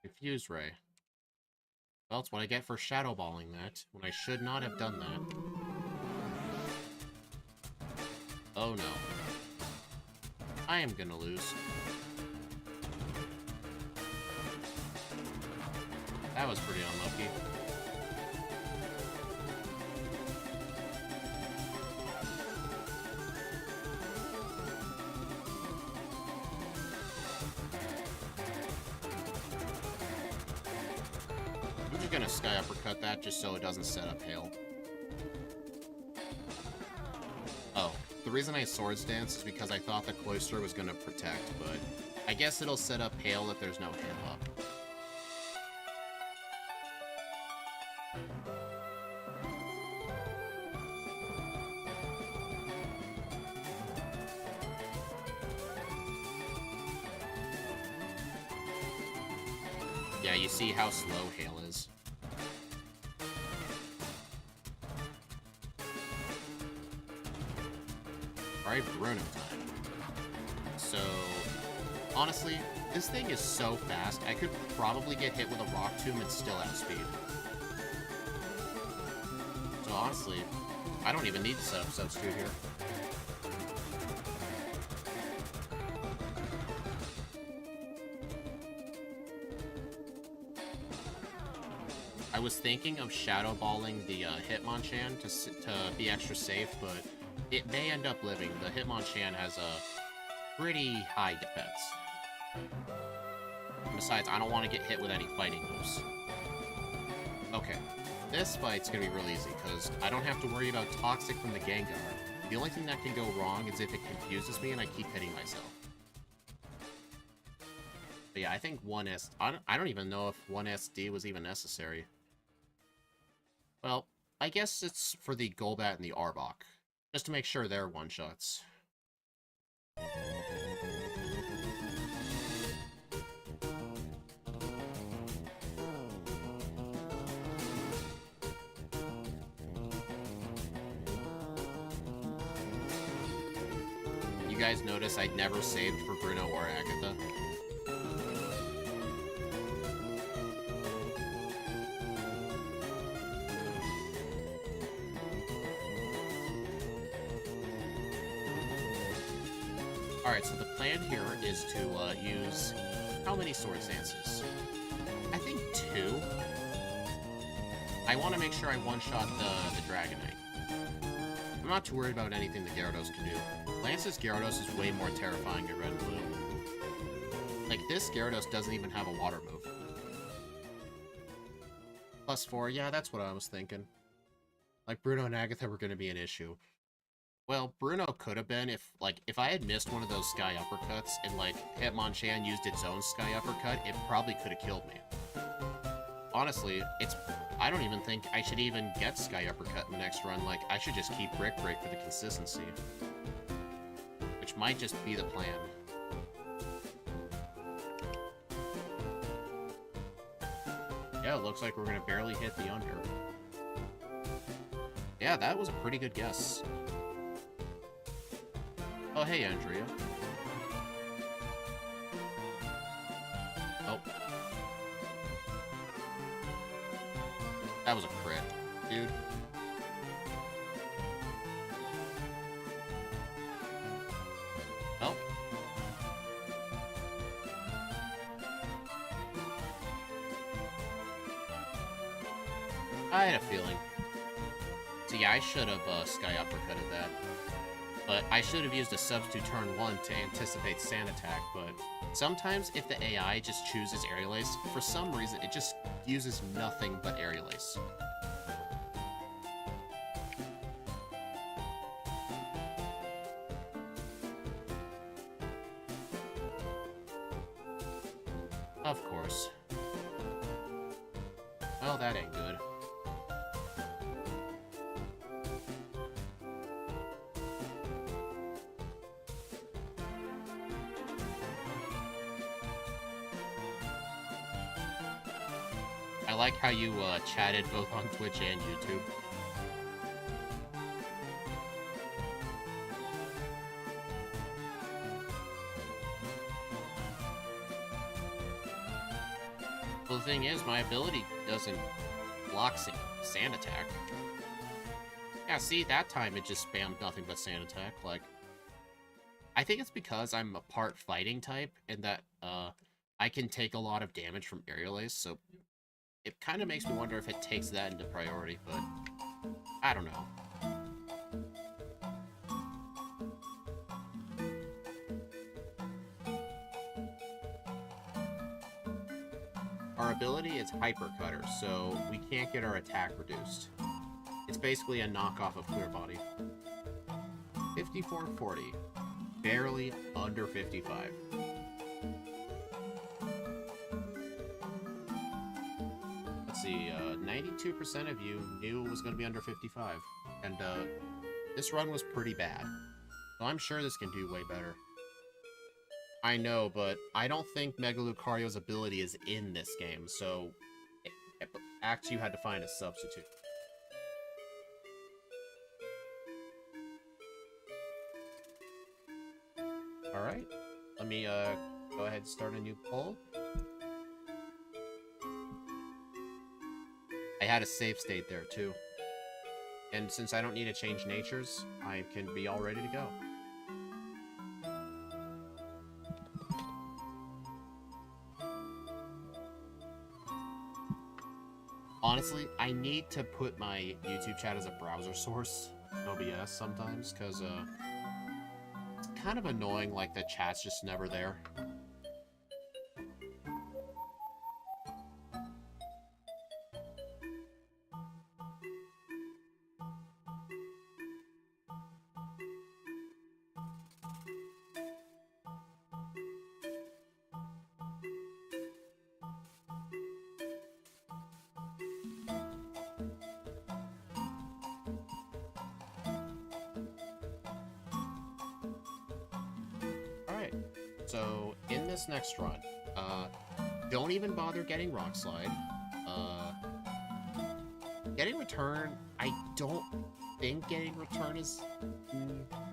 Confuse Ray. Well, it's what I get for shadowballing that, when I should not have done that. Oh no. I am gonna lose. That was pretty unlucky. I'm just gonna Sky Uppercut that just so it doesn't set up hail. Oh, the reason I Swords Dance is because I thought the Cloister was gonna protect, but I guess it'll set up hail if there's no hail up. Yeah, you see how slow hail is. Alright, Bruno time. So, honestly, this thing is so fast, I could probably get hit with a Rock Tomb and still outspeed. So honestly, I don't even need to set up Substitute here. I was thinking of Shadowballing the Hitmonchan to be extra safe, but it may end up living. The Hitmonchan has a pretty high defense. And besides, I don't want to get hit with any fighting moves. Okay, this fight's gonna be real easy, because I don't have to worry about Toxic from the Gengar. The only thing that can go wrong is if it confuses me and I keep hitting myself. But yeah, I think 1S... I don't even know if 1SD was even necessary. Well, I guess it's for the Golbat and the Arbok, just to make sure they're one-shots. You guys notice I never saved for Bruno or Agatha? Alright, so the plan here is to use... how many Swords Dances? I think 2. I want to make sure I one-shot the Dragonite. I'm not too worried about anything the Gyarados can do. Lance's Gyarados is way more terrifying in Red and Blue. Like, this Gyarados doesn't even have a water move. +4, yeah, that's what I was thinking. Like, Bruno and Agatha were going to be an issue. Well, Bruno could have been if I had missed one of those Sky Uppercuts and, like, Hitmonchan used its own Sky Uppercut, it probably could have killed me. Honestly, I don't even think I should even get Sky Uppercut in the next run. Like, I should just keep Brick Break for the consistency. Which might just be the plan. Yeah, it looks like we're gonna barely hit the under. Yeah, that was a pretty good guess. Oh, hey, Andrea. Oh. That was a crit, dude. Oh. I had a feeling. So yeah, I should have Sky Uppercutted that. But I should have used a substitute turn 1 to anticipate Sand Attack, but sometimes if the AI just chooses Aerial Ace, for some reason it just uses nothing but Aerial Ace. Of course. Oh, that ain't good. I like how you chatted both on Twitch and YouTube. Well, the thing is, my ability doesn't block sand attack. Yeah, see, that time it just spammed nothing but sand attack. Like, I think it's because I'm a part fighting type, and that I can take a lot of damage from aerial ace, so it kind of makes me wonder if it takes that into priority, but I don't know. Our ability is Hyper Cutter, so we can't get our attack reduced. It's basically a knockoff of Clear Body. 5440. Barely under 55. Let's see, 92% of you knew it was going to be under 55. And this run was pretty bad. So I'm sure this can do way better. I know, but I don't think Mega Lucario's ability is in this game, so actually you had to find a substitute. Alright, let me go ahead and start a new poll. I had a save state there too. And since I don't need to change natures, I can be all ready to go. Honestly, I need to put my YouTube chat as a browser source, OBS sometimes, because it's kind of annoying, like the chat's just never there. So, in this next run, don't even bother getting Rock Slide. Getting Return, I don't think getting Return is...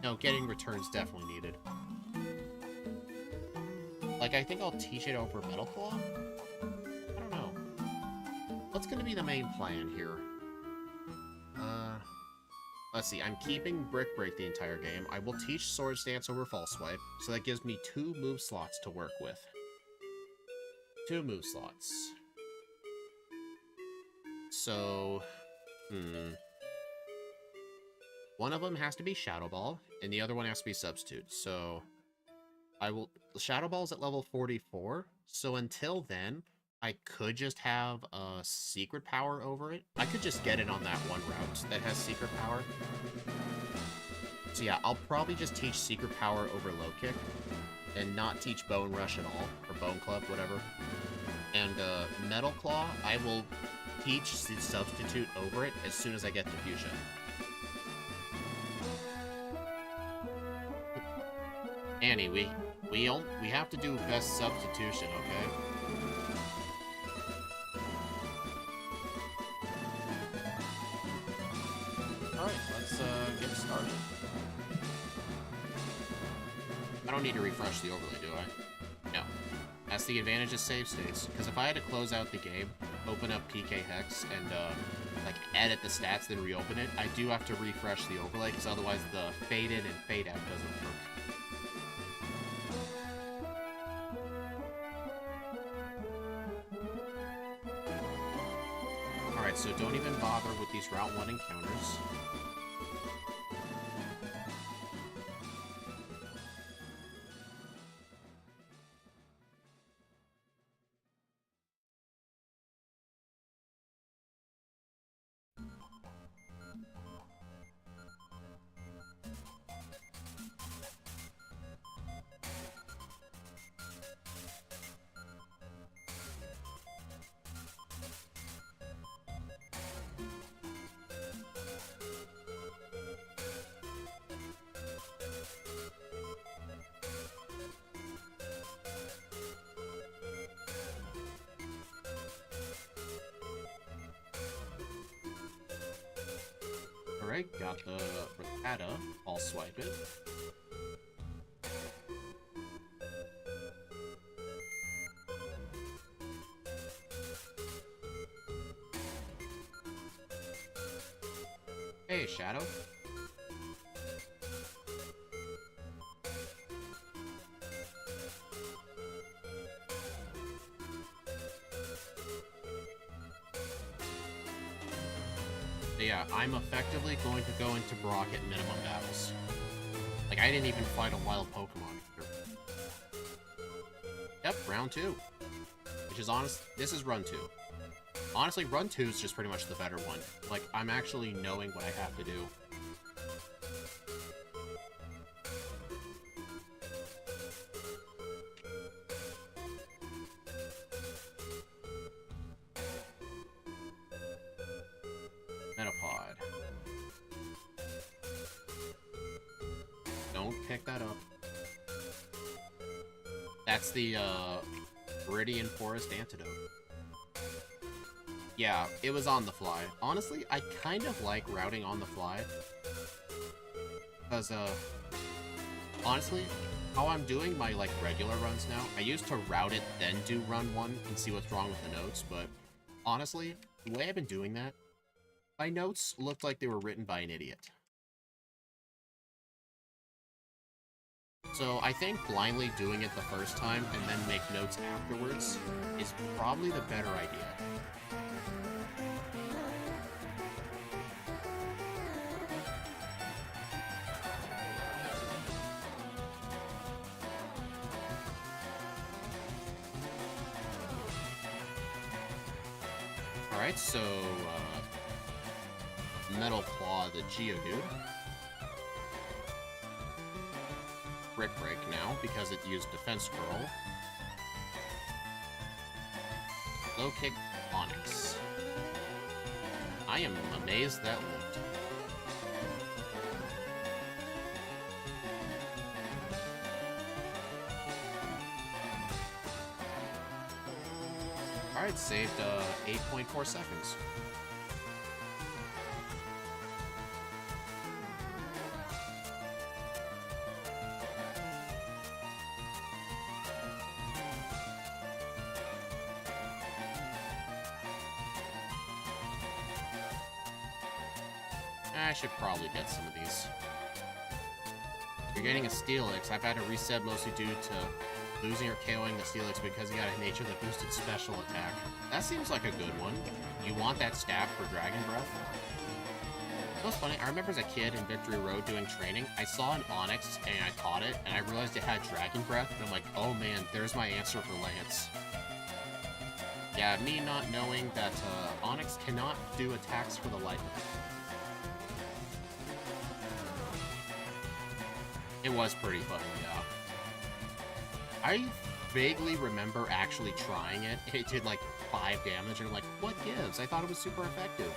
No, getting Return's definitely needed. Like, I think I'll teach it over Metal Claw? I don't know. What's gonna be the main plan here? Let's see, I'm keeping Brick Break the entire game. I will teach Swords Dance over False Swipe, so that gives me 2 move slots to work with. 2 move slots. So, one of them has to be Shadow Ball, and the other one has to be Substitute. So, Shadow Ball's at level 44, so until then, I could just have a Secret Power over it. I could just get it on that one route that has Secret Power. So yeah, I'll probably just teach Secret Power over Low Kick, and not teach Bone Rush at all, or Bone Club, whatever. And Metal Claw, I will teach the Substitute over it as soon as I get Diffusion. Annie, we have to do best substitution, okay? Alright, let's get started. I don't need to refresh the overlay, do I? No. That's the advantage of save states, because if I had to close out the game, open up PK Hex, and like edit the stats, then reopen it, I do have to refresh the overlay, because otherwise the fade in and fade out doesn't work. Alright, so don't even bother with these Route 1 encounters. Alright, got the Rattata. I'll swipe it. Hey, Shadow. So yeah, I'm effectively going to go into Brock at minimum battles. Like, I didn't even fight a wild Pokemon here. Yep, round 2. Which is honest, this is run 2. Honestly, run 2 is just pretty much the better one. Like, I'm actually knowing what I have to do. Metapod. Don't pick that up. That's the, Viridian Forest Antidote. Yeah, it was on the fly. Honestly, I kind of like routing on the fly. Because, honestly, how I'm doing my, like, regular runs now, I used to route it, then do run 1 and see what's wrong with the notes, but honestly, the way I've been doing that, my notes looked like they were written by an idiot. So I think blindly doing it the first time and then make notes afterwards is probably the better idea. Alright, so, Metal Claw the Geodude. Brick Break now, because it used Defense Curl. Low Kick Onix. I am amazed that lived. Alright, saved 8.4 seconds. I should probably get some of these. You're getting a Steelix. I've had to reset mostly due to losing or KOing the Steelix because he got a nature that boosted special attack. That seems like a good one. You want that staff for Dragon Breath? It was funny, I remember as a kid in Victory Road doing training, I saw an Onix and I caught it, and I realized it had Dragon Breath, and I'm like, oh man, there's my answer for Lance. Yeah, me not knowing that Onix cannot do attacks for the life of it. It was pretty funny, yeah. I vaguely remember actually trying it. It did like 5 damage, and I'm like, what gives? I thought it was super effective.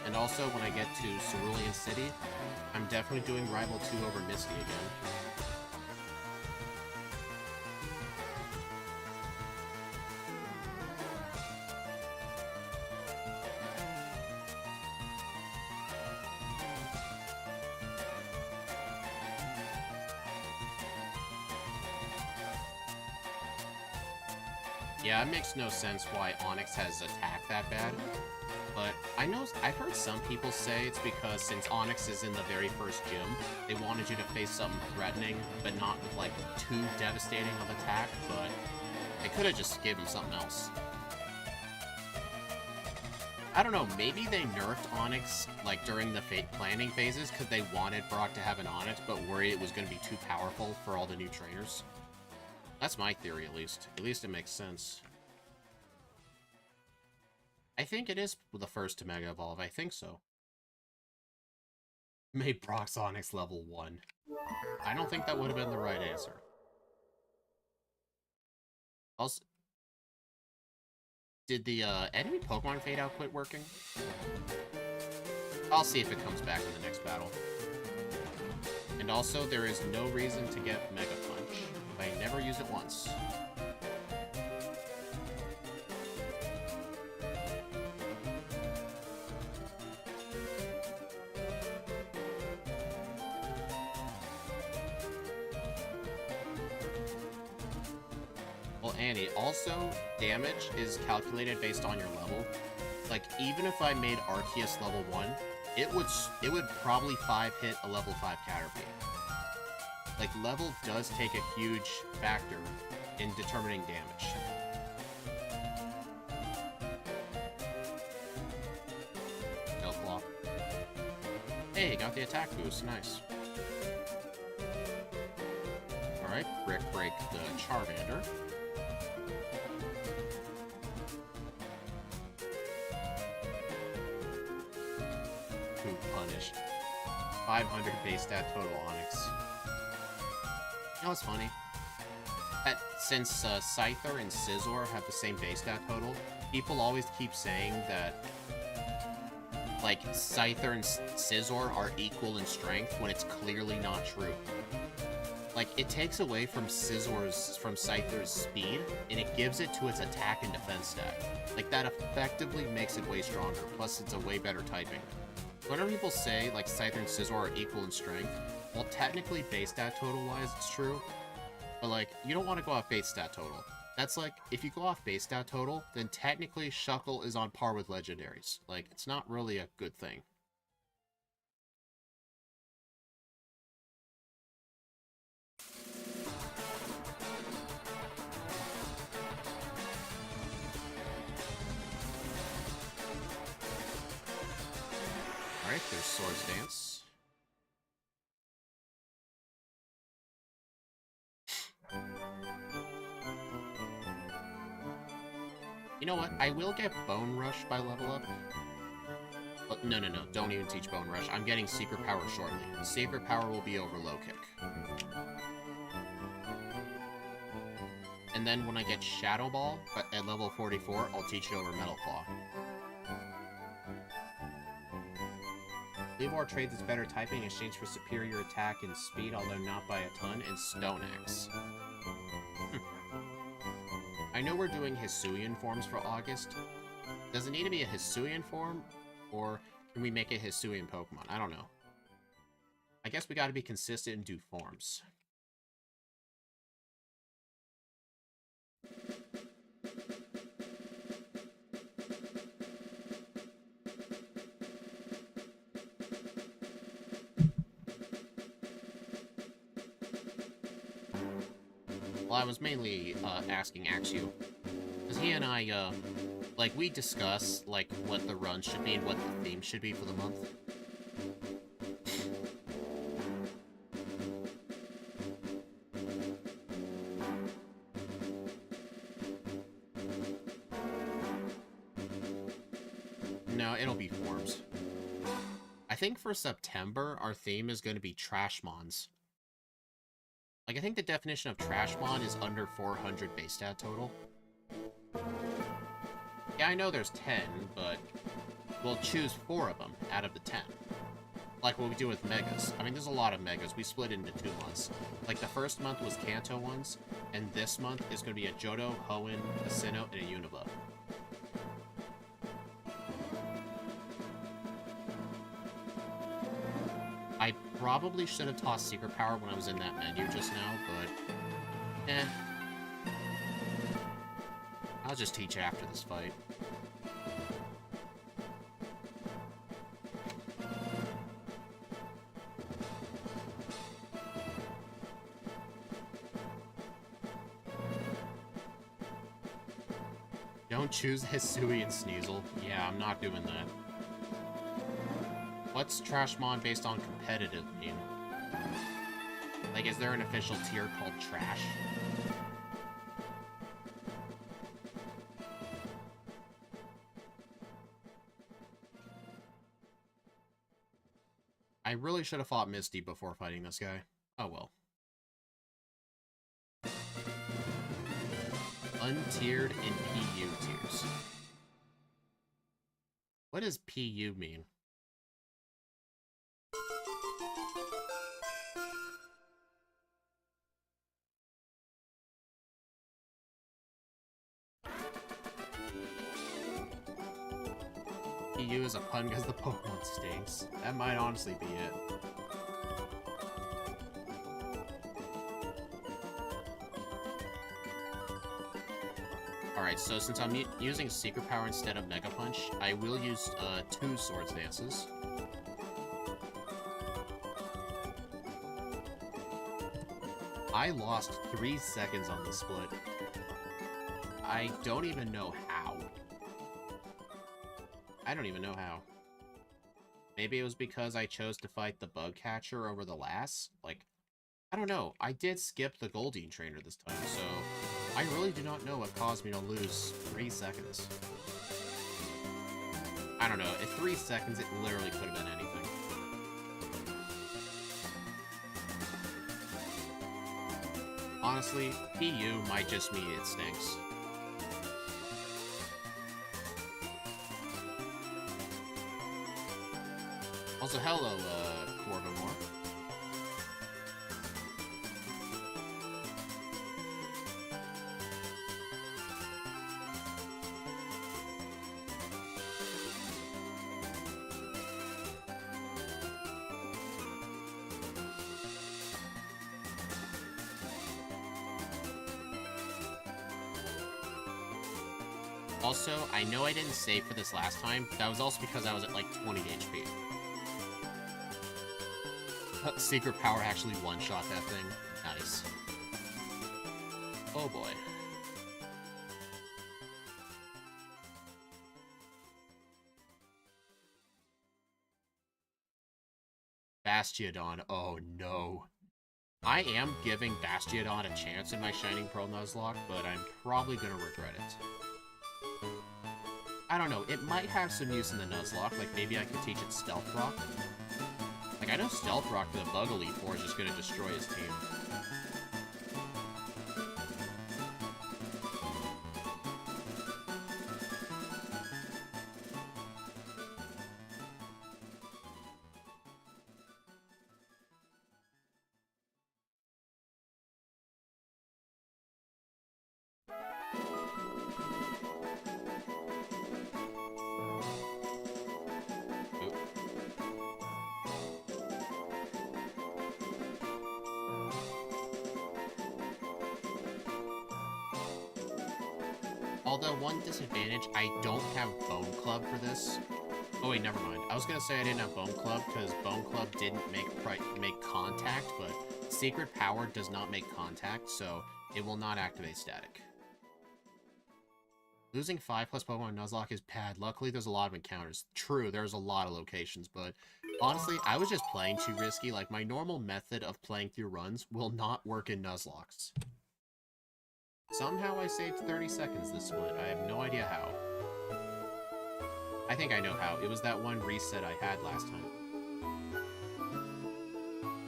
And also, when I get to Cerulean City, I'm definitely doing Rival 2 over Misty again. Yeah, it makes no sense why Onix has attacked that bad. But I've heard some people say it's because since Onix is in the very first gym, they wanted you to face something threatening, but not with, like, too devastating of attack, but they could have just gave him something else. I don't know, maybe they nerfed Onix, like, during the planning phases, because they wanted Brock to have an Onix, but worried it was going to be too powerful for all the new trainers. That's my theory, at least. At least it makes sense. I think it is the first to Mega Evolve. I think so. Made Brock's Onix level 1. I don't think that would have been the right answer. Also, did the enemy Pokemon fade out quit working? I'll see if it comes back in the next battle. And also, there is no reason to get Mega Punch. I never use it once. Well, Annie, also, damage is calculated based on your level. Like, even if I made Arceus level 1, it would probably 5-hit a level 5 Caterpie. Like, level does take a huge factor in determining damage. No Claw. Hey, got the attack boost, nice. Alright, Brick Break the Charmander. Punished. 500 base stat total Onyx. You know what's funny? Since Scyther and Scizor have the same base stat total, people always keep saying that like Scyther and Scizor are equal in strength when it's clearly not true. Like, it takes away from Scyther's speed, and it gives it to its attack and defense stat. Like, that effectively makes it way stronger, plus it's a way better typing. Whenever people say, like, Scyther and Scizor are equal in strength, well, technically, base stat total-wise, it's true. But, like, you don't want to go off base stat total. That's like, if you go off base stat total, then technically Shuckle is on par with legendaries. Like, it's not really a good thing. Alright, there's Swords Dance. You know what? I will get Bone Rush by level up. But no, don't even teach Bone Rush. I'm getting Secret Power shortly. Secret Power will be over Low Kick. And then when I get Shadow Ball at level 44, I'll teach it over Metal Claw. Leevor trades its better typing in exchange for superior attack and speed, although not by a ton, and Stone Axe. I know we're doing Hisuian forms for August. Does it need to be a Hisuian form, or can we make a Hisuian Pokemon? I don't know. I guess we gotta be consistent and do forms. Well, I was mainly asking Axu, because he and I, like, we discuss, like, what the run should be and what the theme should be for the month. No, it'll be forms. I think for September, our theme is going to be Trashmons. Like, I think the definition of Trashmon is under 400 base stat total. Yeah, I know there's 10, but we'll choose 4 of them out of the 10. Like what we do with Megas. I mean, there's a lot of Megas. We split it into 2 months. Like, the first month was Kanto ones, and this month is going to be a Johto, Hoenn, a Sinnoh, and a Unova. I probably should have tossed Secret Power when I was in that menu just now, but I'll just teach after this fight. Don't choose Hisuian Sneasel. Yeah, I'm not doing that. What's Trashmon based on competitive mean? Like, is there an official tier called Trash? I really should have fought Misty before fighting this guy. Oh well. Untiered and PU tiers. What does PU mean? EU is a pun because the Pokemon stinks. That might honestly be it. Alright, so since I'm using Secret Power instead of Mega Punch, I will use 2 Swords Dances. I lost 3 seconds on the split. I don't even know how. I don't even know how. Maybe it was because I chose to fight the Bug Catcher over the last? Like, I don't know. I did skip the Goldeen Trainer this time, so I really do not know what caused me to lose 3 seconds. I don't know. At 3 seconds, it literally could have been anything. Honestly, PU might just mean it stinks. Also, hello, Corvamore. Also, I know I didn't save for this last time. That was also because I was at like 20 HP. Secret Power actually one-shot that thing. Nice. Oh boy. Bastiodon. Oh no. I am giving Bastiodon a chance in my Shining Pearl Nuzlocke, but I'm probably gonna regret it. I don't know, it might have some use in the Nuzlocke, like maybe I could teach it Stealth Rock. Like, I know Stealth Rock to the Bug Elite Four is just gonna destroy his team. Although, one disadvantage, I don't have Bone Club for this. Oh wait, never mind. I was gonna say I didn't have Bone Club, because Bone Club didn't make contact, but Secret Power does not make contact, so it will not activate static. Losing 5+ Pokemon Nuzlocke is bad. Luckily, there's a lot of encounters. True, there's a lot of locations, but honestly, I was just playing too risky. Like, my normal method of playing through runs will not work in Nuzlocks. Somehow I saved 30 seconds this split. I have no idea how. I think I know how. It was that one reset I had last time.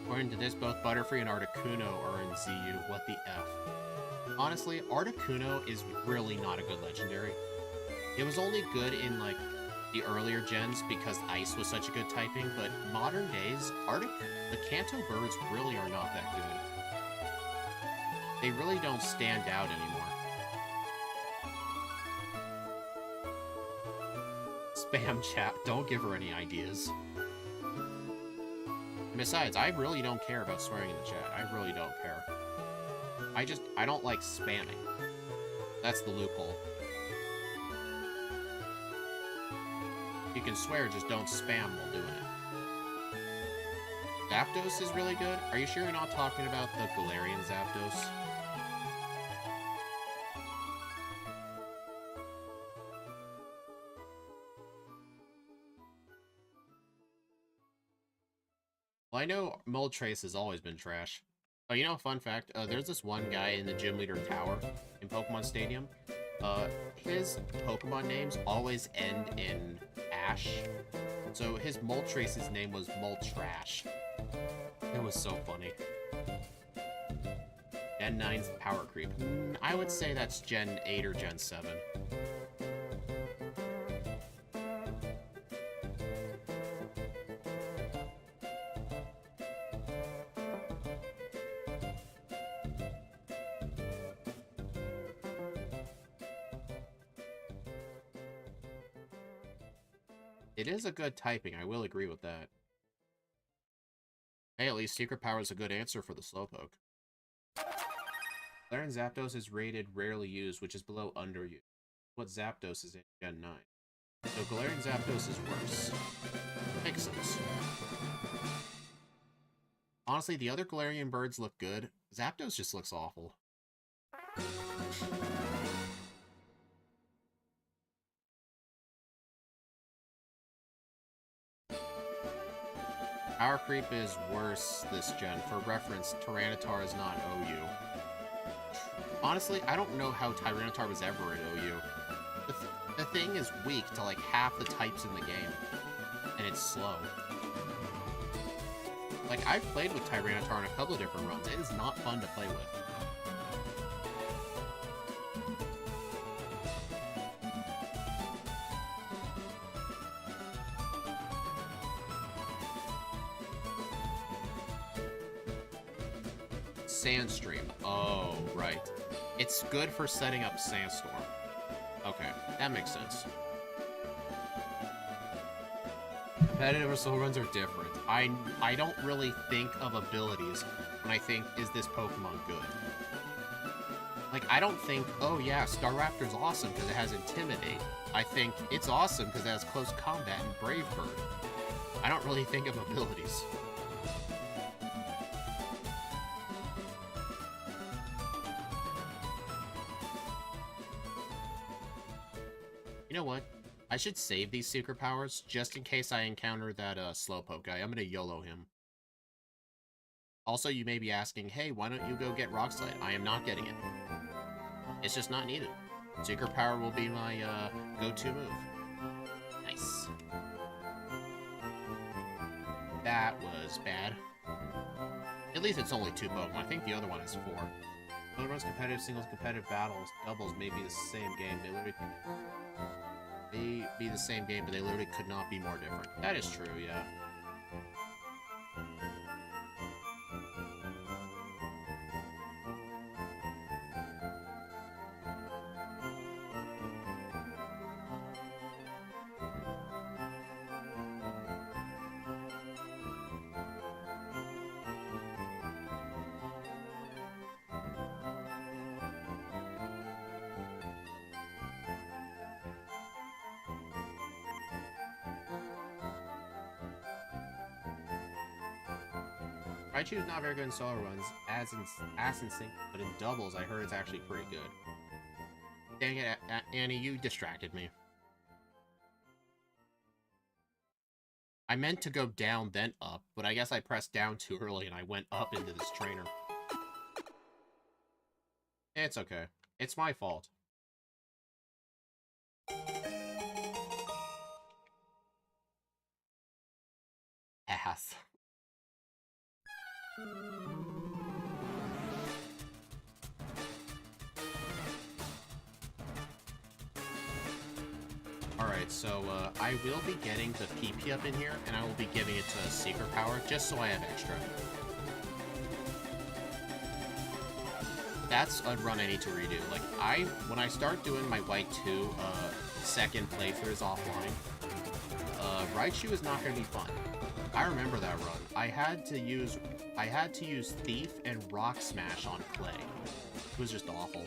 According to this, both Butterfree and Articuno are in ZU. What the F? Honestly, Articuno is really not a good legendary. It was only good in, like, the earlier gens because Ice was such a good typing, but modern days, the Kanto birds really are not that good. They really don't stand out anymore. Spam chat, don't give her any ideas. And besides, I really don't care about swearing in the chat. I really don't care. I don't like spamming. That's the loophole. You can swear, just don't spam while doing it. Zapdos is really good? Are you sure you're not talking about the Galarian Zapdos? Well, I know Moltres has always been trash. Oh, you know, fun fact, there's this one guy in the Gym Leader Tower in Pokemon Stadium. His Pokemon names always end in Ash. So his Moltres' name was Moltrash. It was so funny. Gen 9's power creep. I would say that's Gen 8 or Gen 7. It is a good typing, I will agree with that. Hey, at least Secret Power is a good answer for the Slowpoke. Galarian Zapdos is rated rarely used, which is below underused. What Zapdos is in Gen 9. So Galarian Zapdos is worse. Makes sense. Honestly, the other Galarian birds look good. Zapdos just looks awful. Power Creep is worse this gen. For reference, Tyranitar is not OU. Honestly, I don't know how Tyranitar was ever at OU. The thing is weak to like half the types in the game. And it's slow. Like, I've played with Tyranitar on a couple of different runs. It is not fun to play with. Sandstream. Oh, right. It's good for setting up Sandstorm. Okay, that makes sense. Competitive or slow runs are different. I don't really think of abilities when I think, is this Pokemon good? Like, I don't think, oh yeah, Staraptor's awesome because it has Intimidate. I think it's awesome because it has Close Combat and Brave Bird. I don't really think of abilities. You know what? I should save these secret powers just in case I encounter that Slowpoke guy. I'm gonna YOLO him. Also, you may be asking, hey, why don't you go get Rock Slide? I am not getting it. It's just not needed. Secret power will be my go-to move. Nice. That was bad. At least it's only 2 Pokemon. I think the other one is 4. When it runs competitive singles, competitive battles, doubles may be the same game. They literally may be the same game, but they literally could not be more different. That is true, yeah. Raichu's not very good in solo runs, as in sync, but in doubles, I heard it's actually pretty good. Dang it, Annie, you distracted me. I meant to go down, then up, but I guess I pressed down too early and I went up into this trainer. It's okay. It's my fault. Ass. Alright, so I will be getting the PP up in here, and I will be giving it to Secret Power, just so I have extra. That's a run I need to redo. Like, when I start doing my White 2 second playthroughs offline, Raichu is not going to be fun. I remember that run. I had to use Thief and Rock Smash on Clay. It was just awful.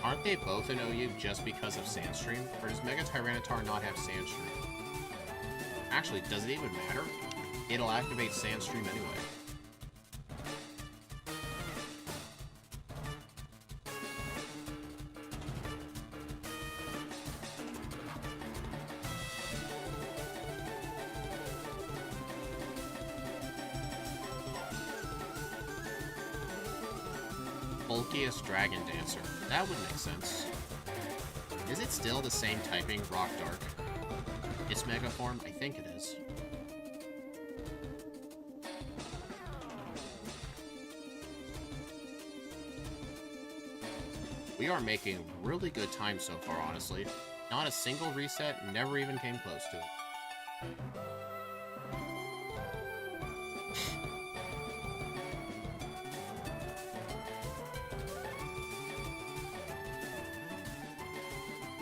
Aren't they both in OU just because of Sandstream? Or does Mega Tyranitar not have Sandstream? Actually, does it even matter? It'll activate Sandstream anyway. Bulkiest Dragon Dancer. That would make sense. Is it still the same typing, Rock Dark? Its Mega Form? I think it is. We are making really good time so far, honestly. Not a single reset, never even came close to it.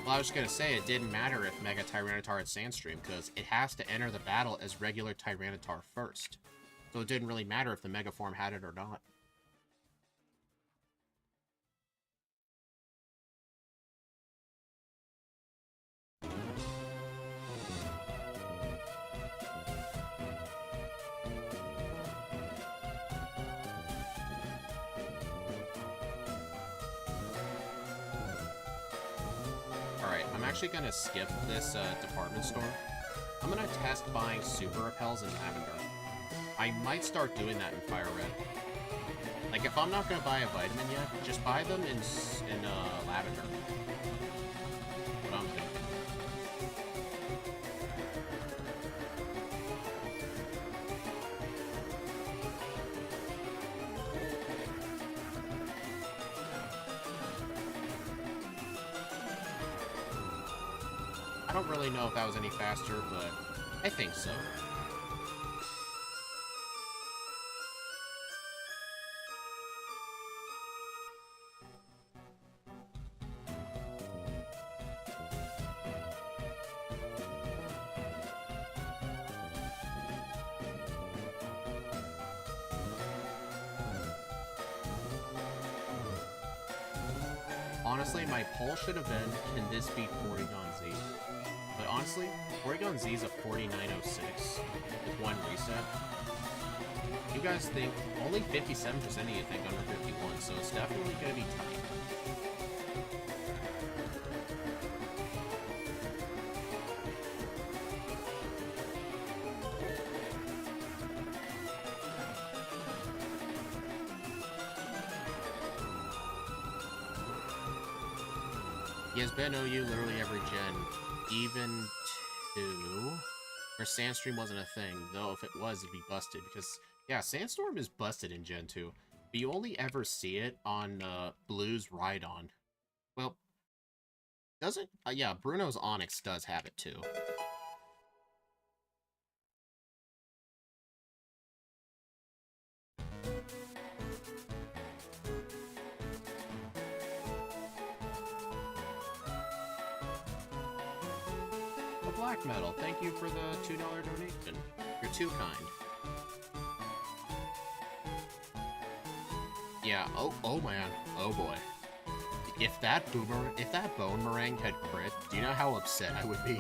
Well, I was gonna say it didn't matter if Mega Tyranitar had Sandstream, because it has to enter the battle as regular Tyranitar first. So it didn't really matter if the Mega form had it or not. Alright, I'm actually gonna skip this department store. I'm gonna test buying Super Repels in Lavender. I might start doing that in Firered. Like, if I'm not gonna buy a vitamin yet, just buy them in Lavender. What I'm thinking. I don't really know if that was any faster, but I think so. Honestly, my poll should have been, can this beat Porygon Z? But honestly, Porygon Z is a 4906 with one reset. You guys think, only 57% of you think under 51, so it's definitely going to be tight. He has been OU literally every gen, even to where Sandstream wasn't a thing, though if it was, it'd be busted, because, yeah, Sandstorm is busted in Gen 2, but you only ever see it on Blue's Rhydon. Well, doesn't, yeah, Bruno's Onix does have it too. Black Metal, thank you for the $2 donation. You're too kind. Yeah, oh man, oh boy. If that Bone Meringue had crit, do you know how upset I would be?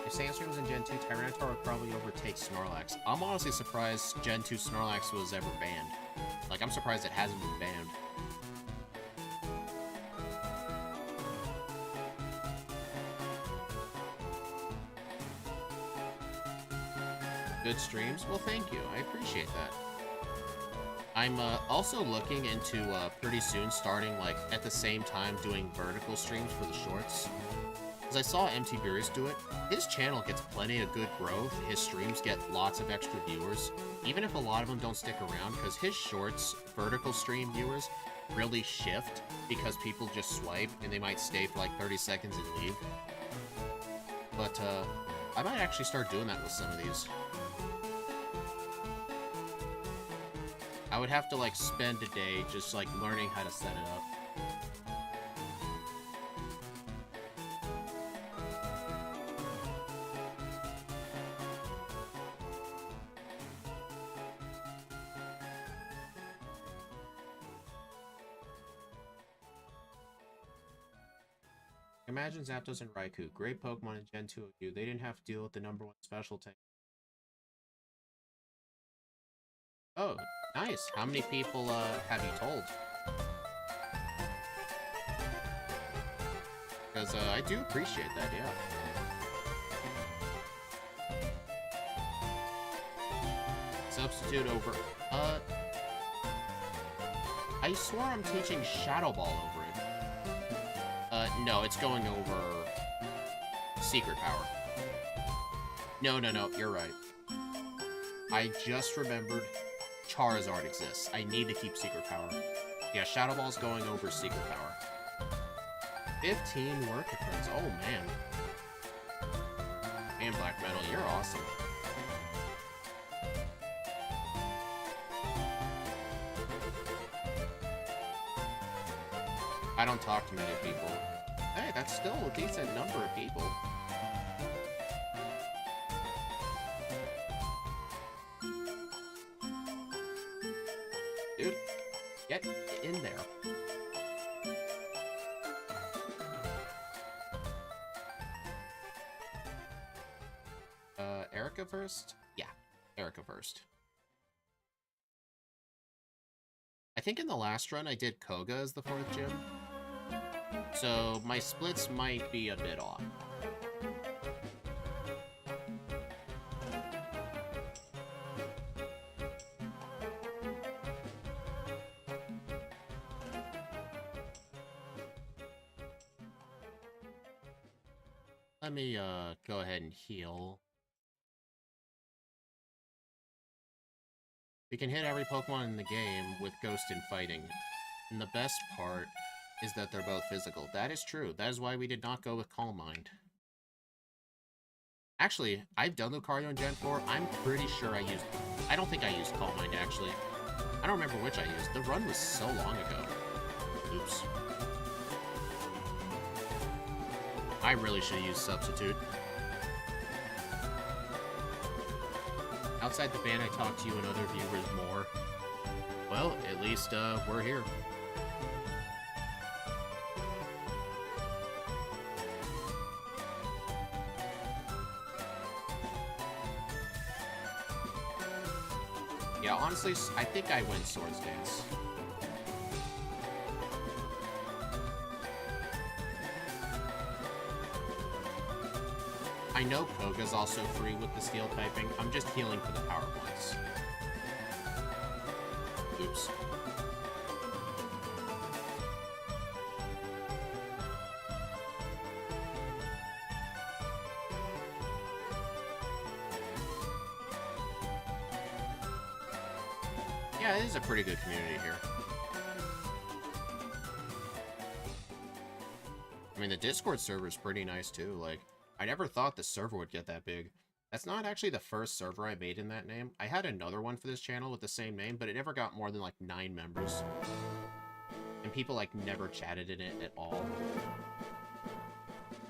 If Sandstream was in Gen 2, Tyranitar would probably overtake Snorlax. I'm honestly surprised Gen 2 Snorlax was ever banned. Like, I'm surprised it hasn't been banned. Good streams? Well, thank you. I appreciate that. I'm also looking into pretty soon starting, like, at the same time doing vertical streams for the shorts. Because I saw MT Beerus do it. His channel gets plenty of good growth. His streams get lots of extra viewers. Even if a lot of them don't stick around, because his shorts, vertical stream viewers, really shift because people just swipe and they might stay for like 30 seconds and leave. But I might actually start doing that with some of these. I would have to, like, spend a day just, like, learning how to set it up. Imagine Zapdos and Raikou. Great Pokemon in Gen 2 of you. They didn't have to deal with the #1 special tank. Oh, nice. How many people have you told? Because I do appreciate that, yeah. Substitute over... I swore I'm teaching Shadow Ball over it. No, it's going over... Secret Power. No, you're right. I just remembered... Charizard exists. I need to keep Secret Power. Yeah, Shadow Ball's going over Secret Power. 15 work difference. Oh, man. And Black Metal, you're awesome. I don't talk to many people. Hey, that's still a decent number of people. Dude, get in there. Erica first? Yeah, Erica first. I think in the last run I did Koga as the 4th gym. So my splits might be a bit off. Let me go ahead and heal. We can hit every Pokemon in the game with Ghost and Fighting. And the best part is that they're both physical. That is true. That is why we did not go with Calm Mind. Actually, I've done Lucario in Gen 4. I'm pretty sure I used... I don't think I used Calm Mind, actually. I don't remember which I used. The run was so long ago. Oops. I really should have used Substitute. Outside the band, I talk to you and other viewers more. Well, at least, we're here. Yeah, honestly, I think I win Swords Dance. I know Koga's also free with the steel typing. I'm just healing for the power points. Oops. Yeah, it is a pretty good community here. I mean, the Discord server is pretty nice too. Like, I never thought the server would get that big. That's not actually the first server I made in that name. I had another one for this channel with the same name, but it never got more than like 9 members. And people like never chatted in it at all.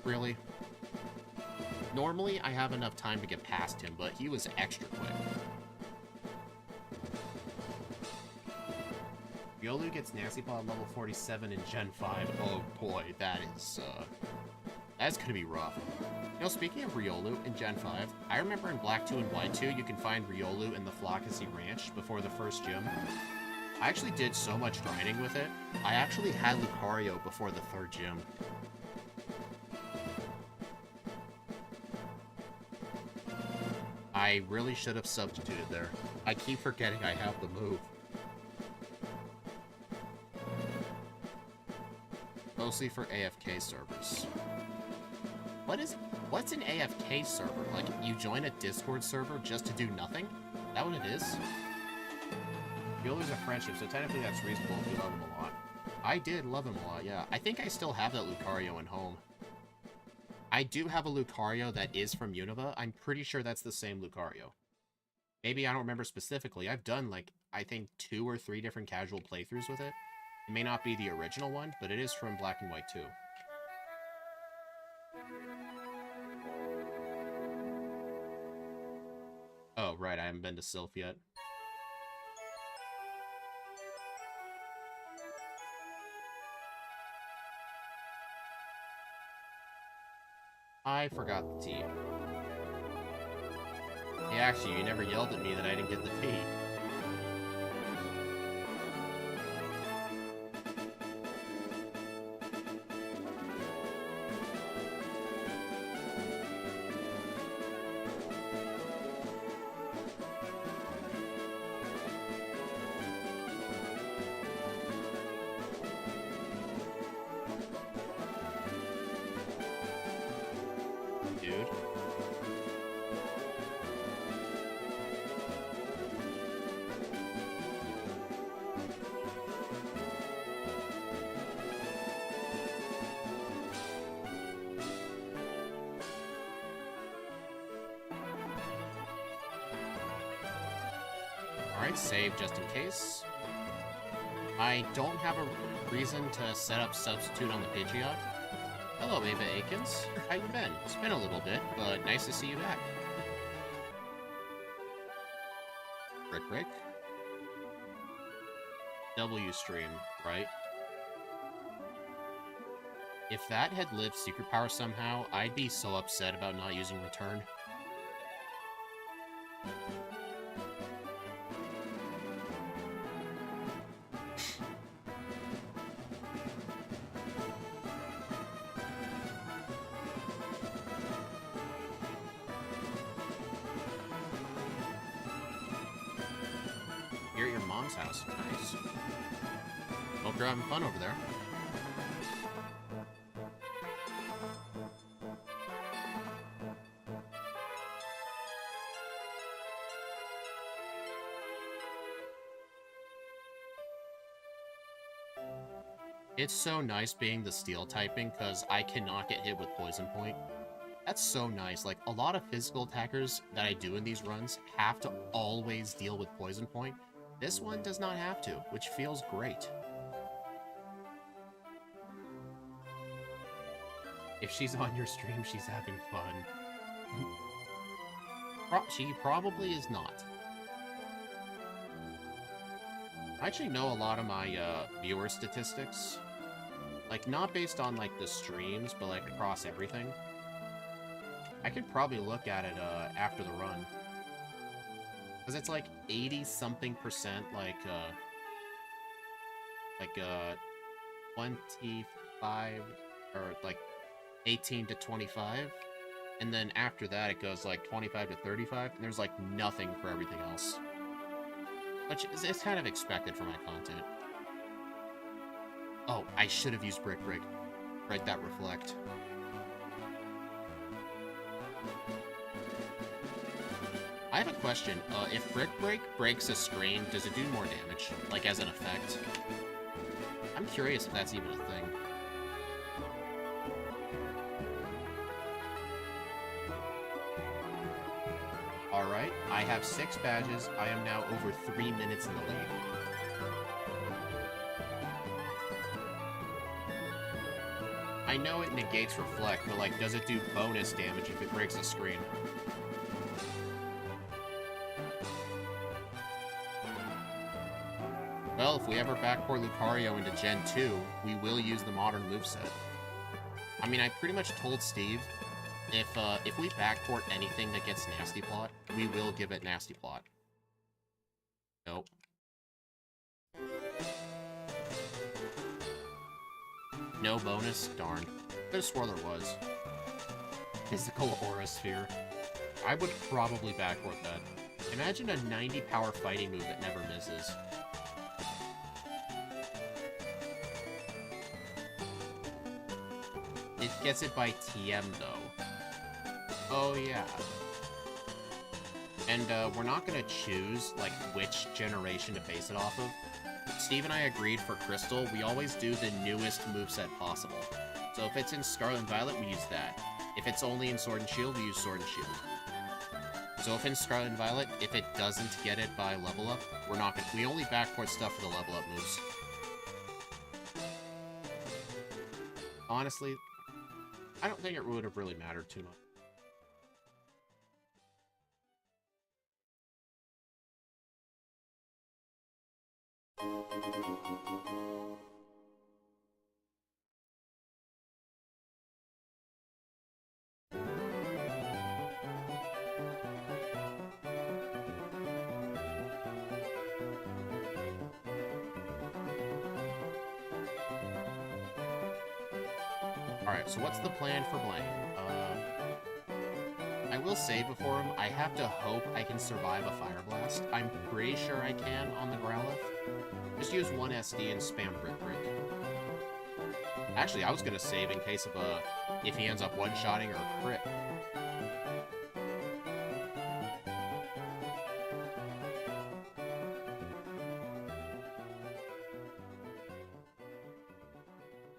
Really? Normally, I have enough time to get past him, but he was extra quick. Riolu gets Nasty Paw at level 47 in Gen 5. Oh boy, that's gonna be rough. You know, speaking of Riolu in Gen 5, I remember in Black 2 and White 2, you can find Riolu in the Flockacy Ranch before the first gym. I actually did so much grinding with it. I actually had Lucario before the 3rd gym. I really should have substituted there. I keep forgetting I have the move. Mostly for AFK servers. What's an AFK server? Like, you join a Discord server just to do nothing? Is that what it is? You'll lose a friendship, so technically that's reasonable if you love him a lot. I did love him a lot, yeah. I think I still have that Lucario in home. I do have a Lucario that is from Unova. I'm pretty sure that's the same Lucario. Maybe I don't remember specifically. I've done, like, I think 2 or 3 different casual playthroughs with it. It may not be the original one, but it is from Black and White 2. Oh, right, I haven't been to Sylph yet. I forgot the T. Yeah, actually, you never yelled at me that I didn't get the T. Alright, save just in case. I don't have a reason to set up substitute on the Pidgeotto. Hello, Ava Akins. How you been? It's been a little bit, but nice to see you back. Rick. W stream, right? If that had lived Secret Power somehow, I'd be so upset about not using Return. You're at your mom's house. Nice. Hope you're having fun over there. It's so nice being the steel typing, because I cannot get hit with Poison Point. That's so nice. Like, a lot of physical attackers that I do in these runs have to always deal with Poison Point. This one does not have to, which feels great. If she's on your stream, she's having fun. She probably is not. I actually know a lot of my viewer statistics. Like, not based on, like, the streams, but, like, across everything. I could probably look at it after the run. Because it's, like, 80-something%, like 25, or, like, 18 to 25. And then after that, it goes, like, 25 to 35, and there's, like, nothing for everything else. Which is kind of expected for my content. Oh, I should have used Brick. Right, that reflect. I have a question. If Brick breaks a screen, does it do more damage? Like, as an effect? I'm curious if that's even a thing. Alright, I have 6 badges. I am now over 3 minutes in the lead. I know it negates reflect, but, like, does it do bonus damage if it breaks a screen? Well, if we ever backport Lucario into Gen 2, we will use the modern moveset. I mean, I pretty much told Steve, if we backport anything that gets Nasty Plot, we will give it Nasty Plot. Nope. No bonus? Darn. Could've swore there was. Physical Aura Sphere. I would probably backport that. Imagine a 90 power fighting move that never misses. It gets it by TM, though. Oh, yeah. And, we're not gonna choose, like, which generation to base it off of. Steve and I agreed for Crystal, we always do the newest moveset possible. So if it's in Scarlet and Violet, we use that. If it's only in Sword and Shield, we use Sword and Shield. So if in Scarlet and Violet, if it doesn't get it by level up, we're not gonna... We only backport stuff for the level up moves. Honestly, I don't think it would have really mattered too much. Alright, so what's the plan for Blaine? I will say before him, I have to hope I can survive a Fire Blast. I'm pretty sure I can on the Growlithe. Just use 1 SD and spam Brick. Actually, I was gonna save in case of if he ends up one-shotting or a crit.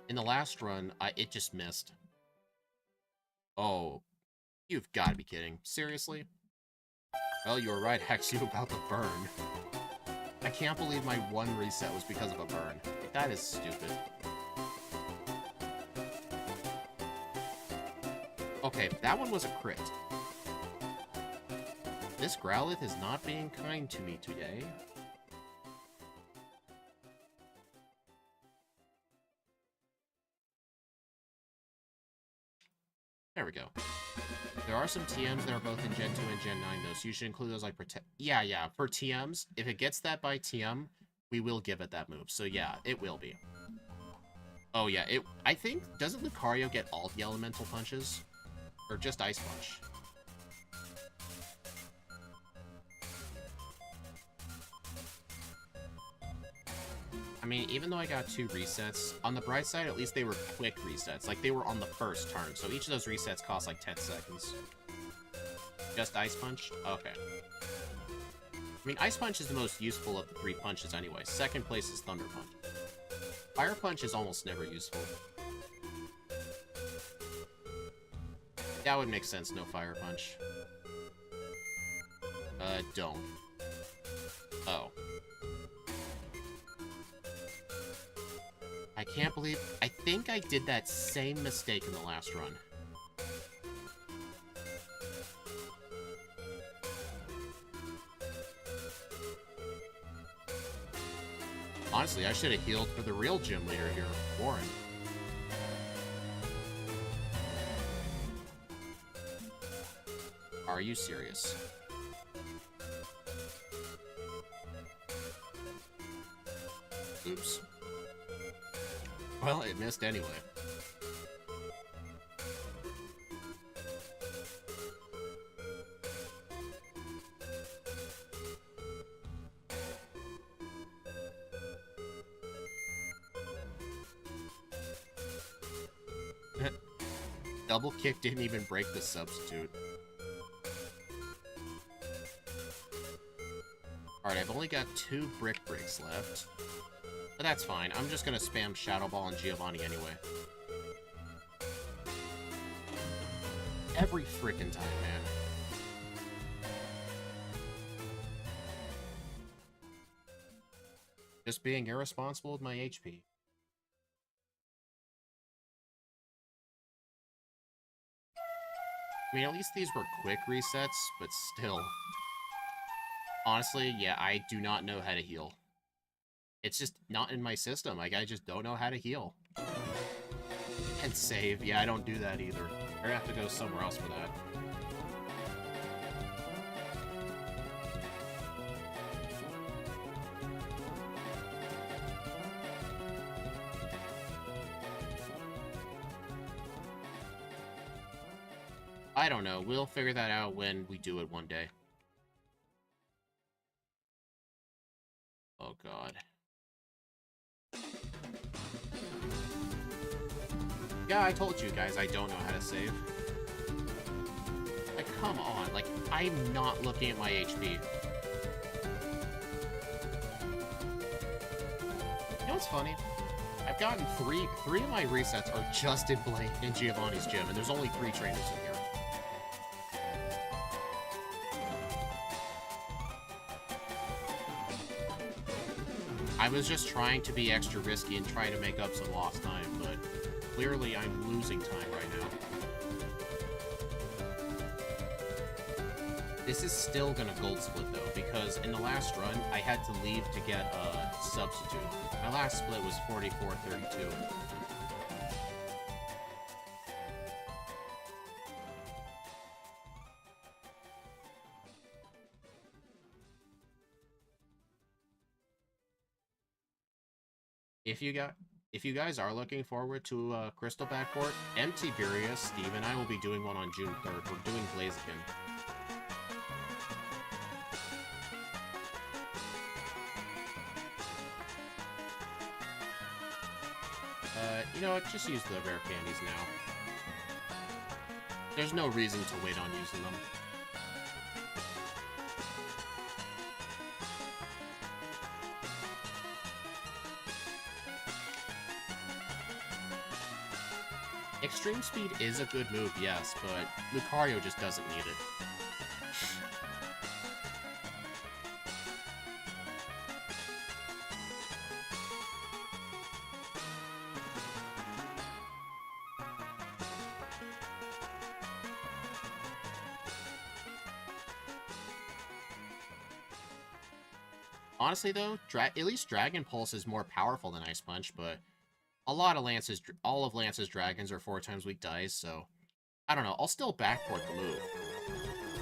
In the last run, it just missed. Oh, you've got to be kidding. Seriously? Well, you were right, Hexu, about the burn. I can't believe my one reset was because of a burn. That is stupid. Okay, that one was a crit. This Growlithe is not being kind to me today. There we go. There are some TMs that are both in Gen 2 and Gen 9, though, so you should include those, like, Yeah, for TMs, if it gets that by TM, we will give it that move. So, yeah, it will be. Oh, yeah, I think... Doesn't Lucario get all the Elemental Punches? Or just Ice Punch? I mean, even though I got 2 resets, on the bright side, at least they were quick resets. Like, they were on the first turn, so each of those resets cost, like, 10 seconds. Just Ice Punch? Okay. I mean, Ice Punch is the most useful of the 3 punches anyway. Second place is Thunder Punch. Fire Punch is almost never useful. That would make sense, no Fire Punch. Don't. Oh. I can't believe... I think I did that same mistake in the last run. Honestly, I should have healed for the real gym leader here, Warren. Are you serious? Oops. Well, it missed anyway. Double kick didn't even break the substitute. Alright, I've only got 2 Brick Breaks left. But that's fine. I'm just gonna spam Shadow Ball on Giovanni anyway. Every freaking time, man. Just being irresponsible with my HP. I mean, at least these were quick resets, but still. Honestly, yeah, I do not know how to heal. It's just not in my system. Like, I just don't know how to heal. And save. Yeah, I don't do that either. I have to go somewhere else for that. I don't know. We'll figure that out when we do it one day. Oh, God. Yeah, I told you guys I don't know how to save. Like, come on. Like, I'm not looking at my HP. You know what's funny? I've gotten three of my resets are just in Giovanni's gym, and there's only 3 trainers in here. I was just trying to be extra risky and try to make up some lost time, but clearly I'm losing time right now. This is still gonna gold split though, because in the last run, I had to leave to get a substitute. My last split was 44-32. If you guys are looking forward to Crystal Backport, MT Viria, Steve, and I will be doing one on June 3rd. We're doing Blaziken. You know what? Just use the rare candies now. There's no reason to wait on using them. Extreme Speed is a good move, yes, but Lucario just doesn't need it. Honestly, though, at least Dragon Pulse is more powerful than Ice Punch, but all of Lance's dragons are 4 times weak dice, so I don't know. I'll still backport the move.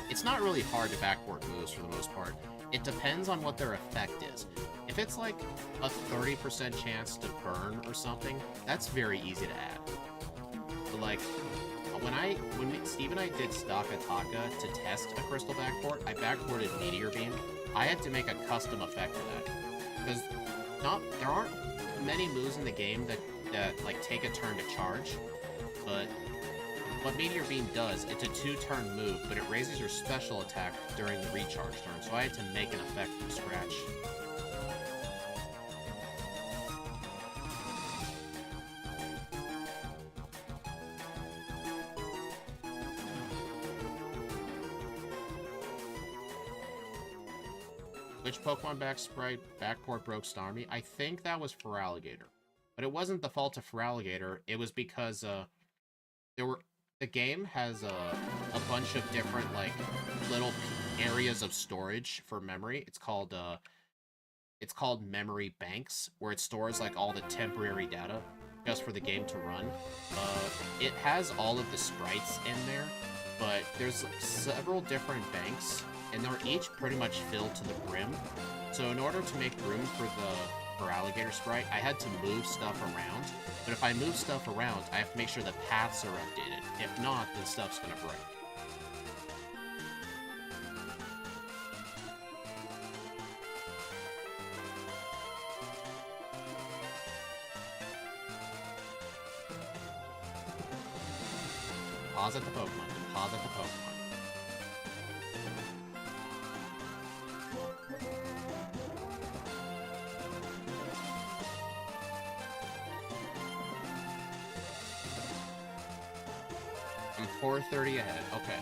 It's not really hard to backport moves for the most part. It depends on what their effect is. If it's like a 30% chance to burn or something, that's very easy to add. But like, when Steve and I did Stock Ataka to test a crystal backport, I backported Meteor Beam. I had to make a custom effect for that. Because there aren't many moves in the game that like take a turn to charge, but what Meteor Beam does, it's a 2-turn move, but it raises your special attack during the recharge turn, so I had to make an effect from scratch. Which Pokemon backport broke Starmie? I think that was Feraligatr. But it wasn't the fault of Feraligatr, it was because, the game has a bunch of different, like, little areas of storage for memory. It's called memory banks, where it stores, like, all the temporary data just for the game to run. It has all of the sprites in there, but there's several different banks, and they're each pretty much filled to the brim. So in order to make room for the Feraligatr sprite, I had to move stuff around. But if I move stuff around, I have to make sure the paths are updated. If not, then stuff's gonna break. Pause at the Pokemon. Pause at the Pokemon. I'm 4:30 ahead. Okay.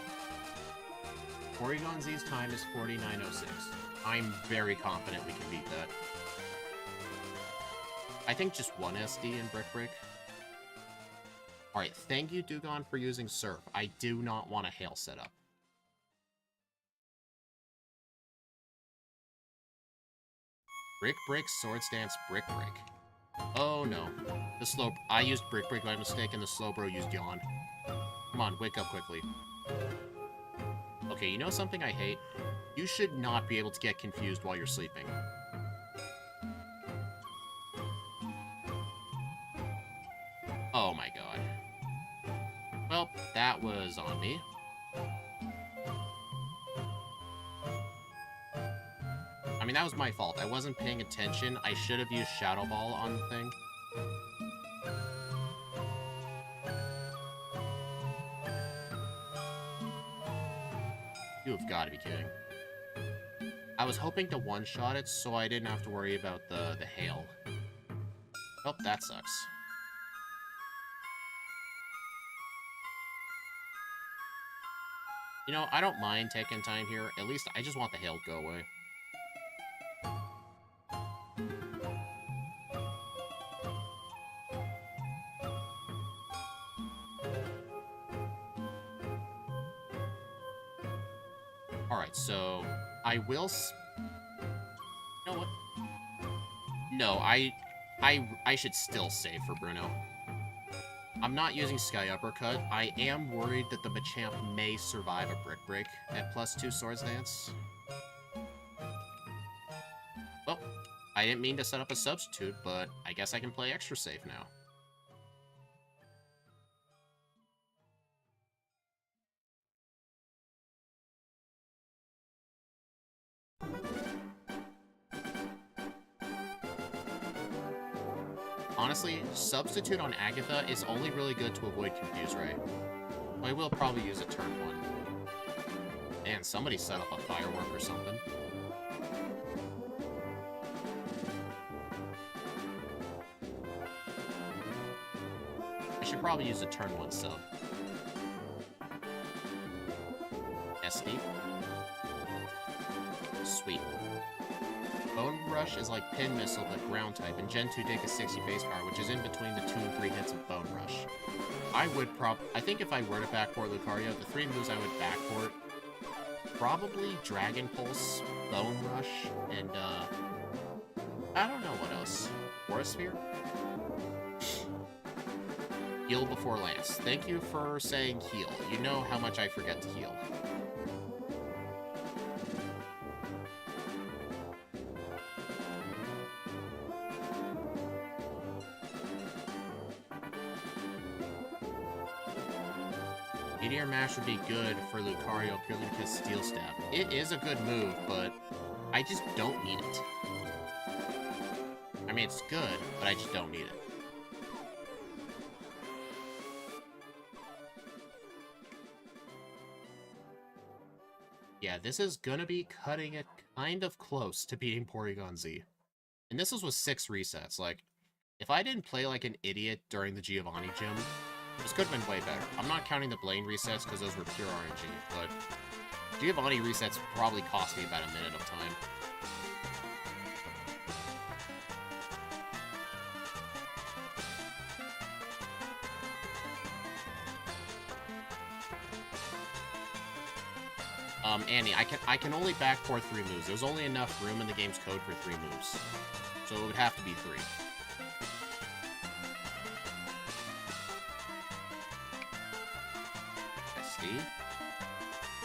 Porygon Z's time is 49:06. I'm very confident we can beat that. I think just one SD in Brick Break. Alright, thank you, Dugon, for using Surf. I do not want a Hail setup. Brick Break, Swords Dance, Brick Break. Oh no. I used Brick Break by mistake and the Slowbro used Yawn. Come on, wake up quickly. Okay, you know something I hate? You should not be able to get confused while you're sleeping. Oh my god. Well, that was on me. I mean, that was my fault. I wasn't paying attention. I should have used Shadow Ball on the thing. You have got to be kidding. I was hoping to one-shot it so I didn't have to worry about the hail. Oh, that sucks. You know, I don't mind taking time here. At least I just want the hail to go away. Alright, so I will... You know what? No, I should still save for Bruno. I'm not using Sky Uppercut. I am worried that the Machamp may survive a Brick Break at +2 Swords Dance. Well, I didn't mean to set up a substitute, but I guess I can play extra safe now. Honestly, Substitute on Agatha is only really good to avoid Confuse Ray. I will probably use it turn 1. Man, somebody set up a firework or something. I should probably use a turn 1 sub. SD. Sweet. Bone Rush is like Pin Missile, but ground type, and Gen 2 Dig is 60 base power, which is in between the 2 and 3 hits of Bone Rush. I think if I were to backport Lucario, the 3 moves I would backport, probably Dragon Pulse, Bone Rush, and I don't know what else. Aura Sphere? Heal before Lance. Thank you for saying heal. You know how much I forget to heal. Meteor Mash would be good for Lucario purely because Steel Stab. It is a good move, but I just don't need it. I mean, it's good, but I just don't need it. Yeah, this is gonna be cutting it kind of close to beating Porygon Z. And this was with 6 resets. Like, if I didn't play like an idiot during the Giovanni gym, this could have been way better. I'm not counting the Blaine resets because those were pure RNG, but Giovanni resets probably cost me about a minute of time. Annie, I can only backport 3 moves. There's only enough room in the game's code for 3 moves. So it would have to be 3. I see.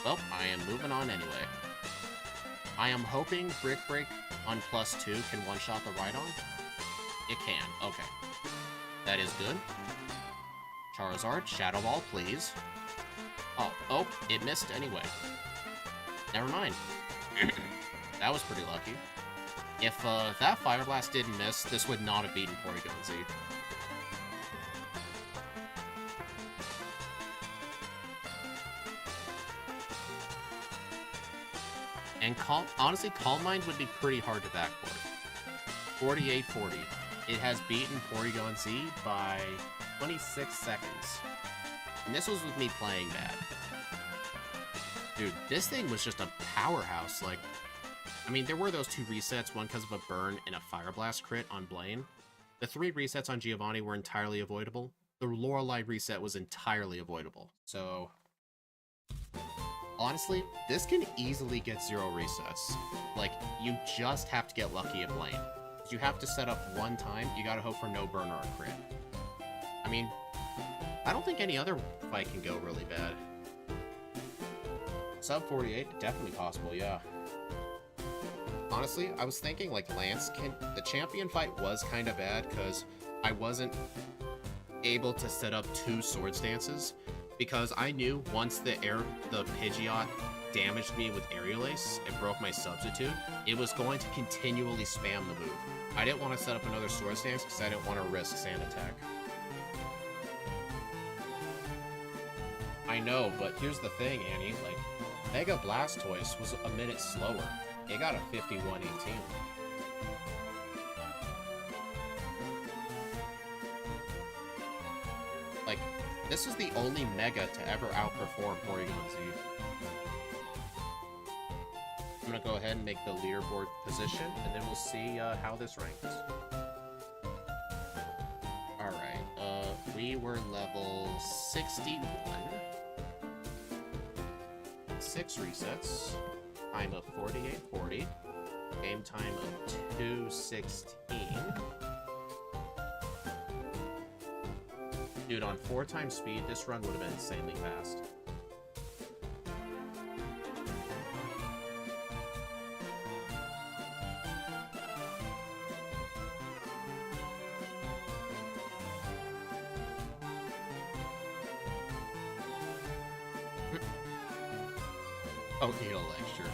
Well, I am moving on anyway. I am hoping Brick Break on +2 can one-shot the Rhydon. It can, okay. That is good. Charizard, Shadow Ball, please. Oh, it missed anyway. Never mind. That was pretty lucky. If that Fire Blast didn't miss, this would not have beaten Porygon Z. And honestly, Calm Mind would be pretty hard to backport. 48-40. It has beaten Porygon Z by 26 seconds. And this was with me playing bad. Dude, this thing was just a powerhouse. Like, I mean, there were those 2 resets, one because of a burn and a Fire Blast crit on Blaine. The 3 resets on Giovanni were entirely avoidable. The Lorelei reset was entirely avoidable. So, honestly, this can easily get 0 resets. Like, you just have to get lucky at Blaine. You have to set up 1 time, you gotta hope for no burn or a crit. I mean, I don't think any other fight can go really bad. Sub 48, definitely possible, yeah. Honestly, I was thinking, like, the champion fight was kind of bad, because I wasn't able to set up 2 Swords Dances, because I knew once the Pidgeot damaged me with Aerial Ace and broke my substitute, it was going to continually spam the move. I didn't want to set up another Swords Dance, because I didn't want to risk Sand Attack. I know, but here's the thing, Annie, like, Mega Blastoise was a minute slower. It got a 51-18. Like, this is the only Mega to ever outperform Porygon Z. I'm gonna go ahead and make the leaderboard position, and then we'll see how this ranks. Alright, we were level 61. 6 resets, time of 48-40, game time of 2:16. Dude, on 4 times speed, this run would have been insanely fast. Oh, heal lecture.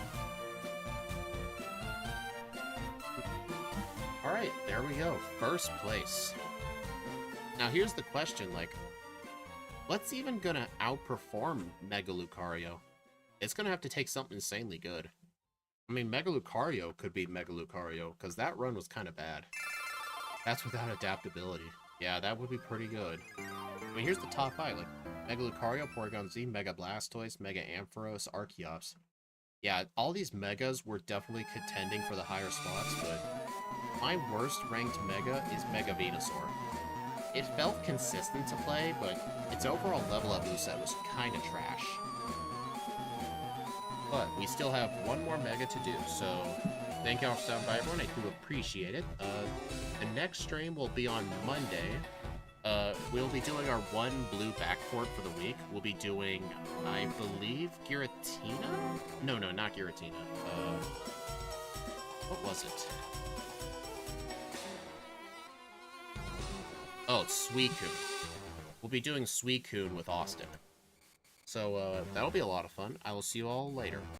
Alright, there we go. First place. Now here's the question, like, what's even gonna outperform Mega Lucario? It's gonna have to take something insanely good. I mean, Mega Lucario could be Mega Lucario, because that run was kind of bad. That's without adaptability. Yeah, that would be pretty good. I mean, here's the top 5, like, Mega Lucario, Porygon Z, Mega Blastoise, Mega Ampharos, Archeops. Yeah, all these Megas were definitely contending for the higher spots, but my worst ranked Mega is Mega Venusaur. It felt consistent to play, but its overall level up moveset was kinda trash. But we still have one more mega to do, so thank y'all for stopping by, everyone. I do appreciate it. The next stream will be on Monday. We'll be doing our one blue backport for the week. We'll be doing, I believe, Giratina? No, not Giratina. What was it? Oh, it's Suicune. We'll be doing Suicune with Austin. So, that'll be a lot of fun. I will see you all later.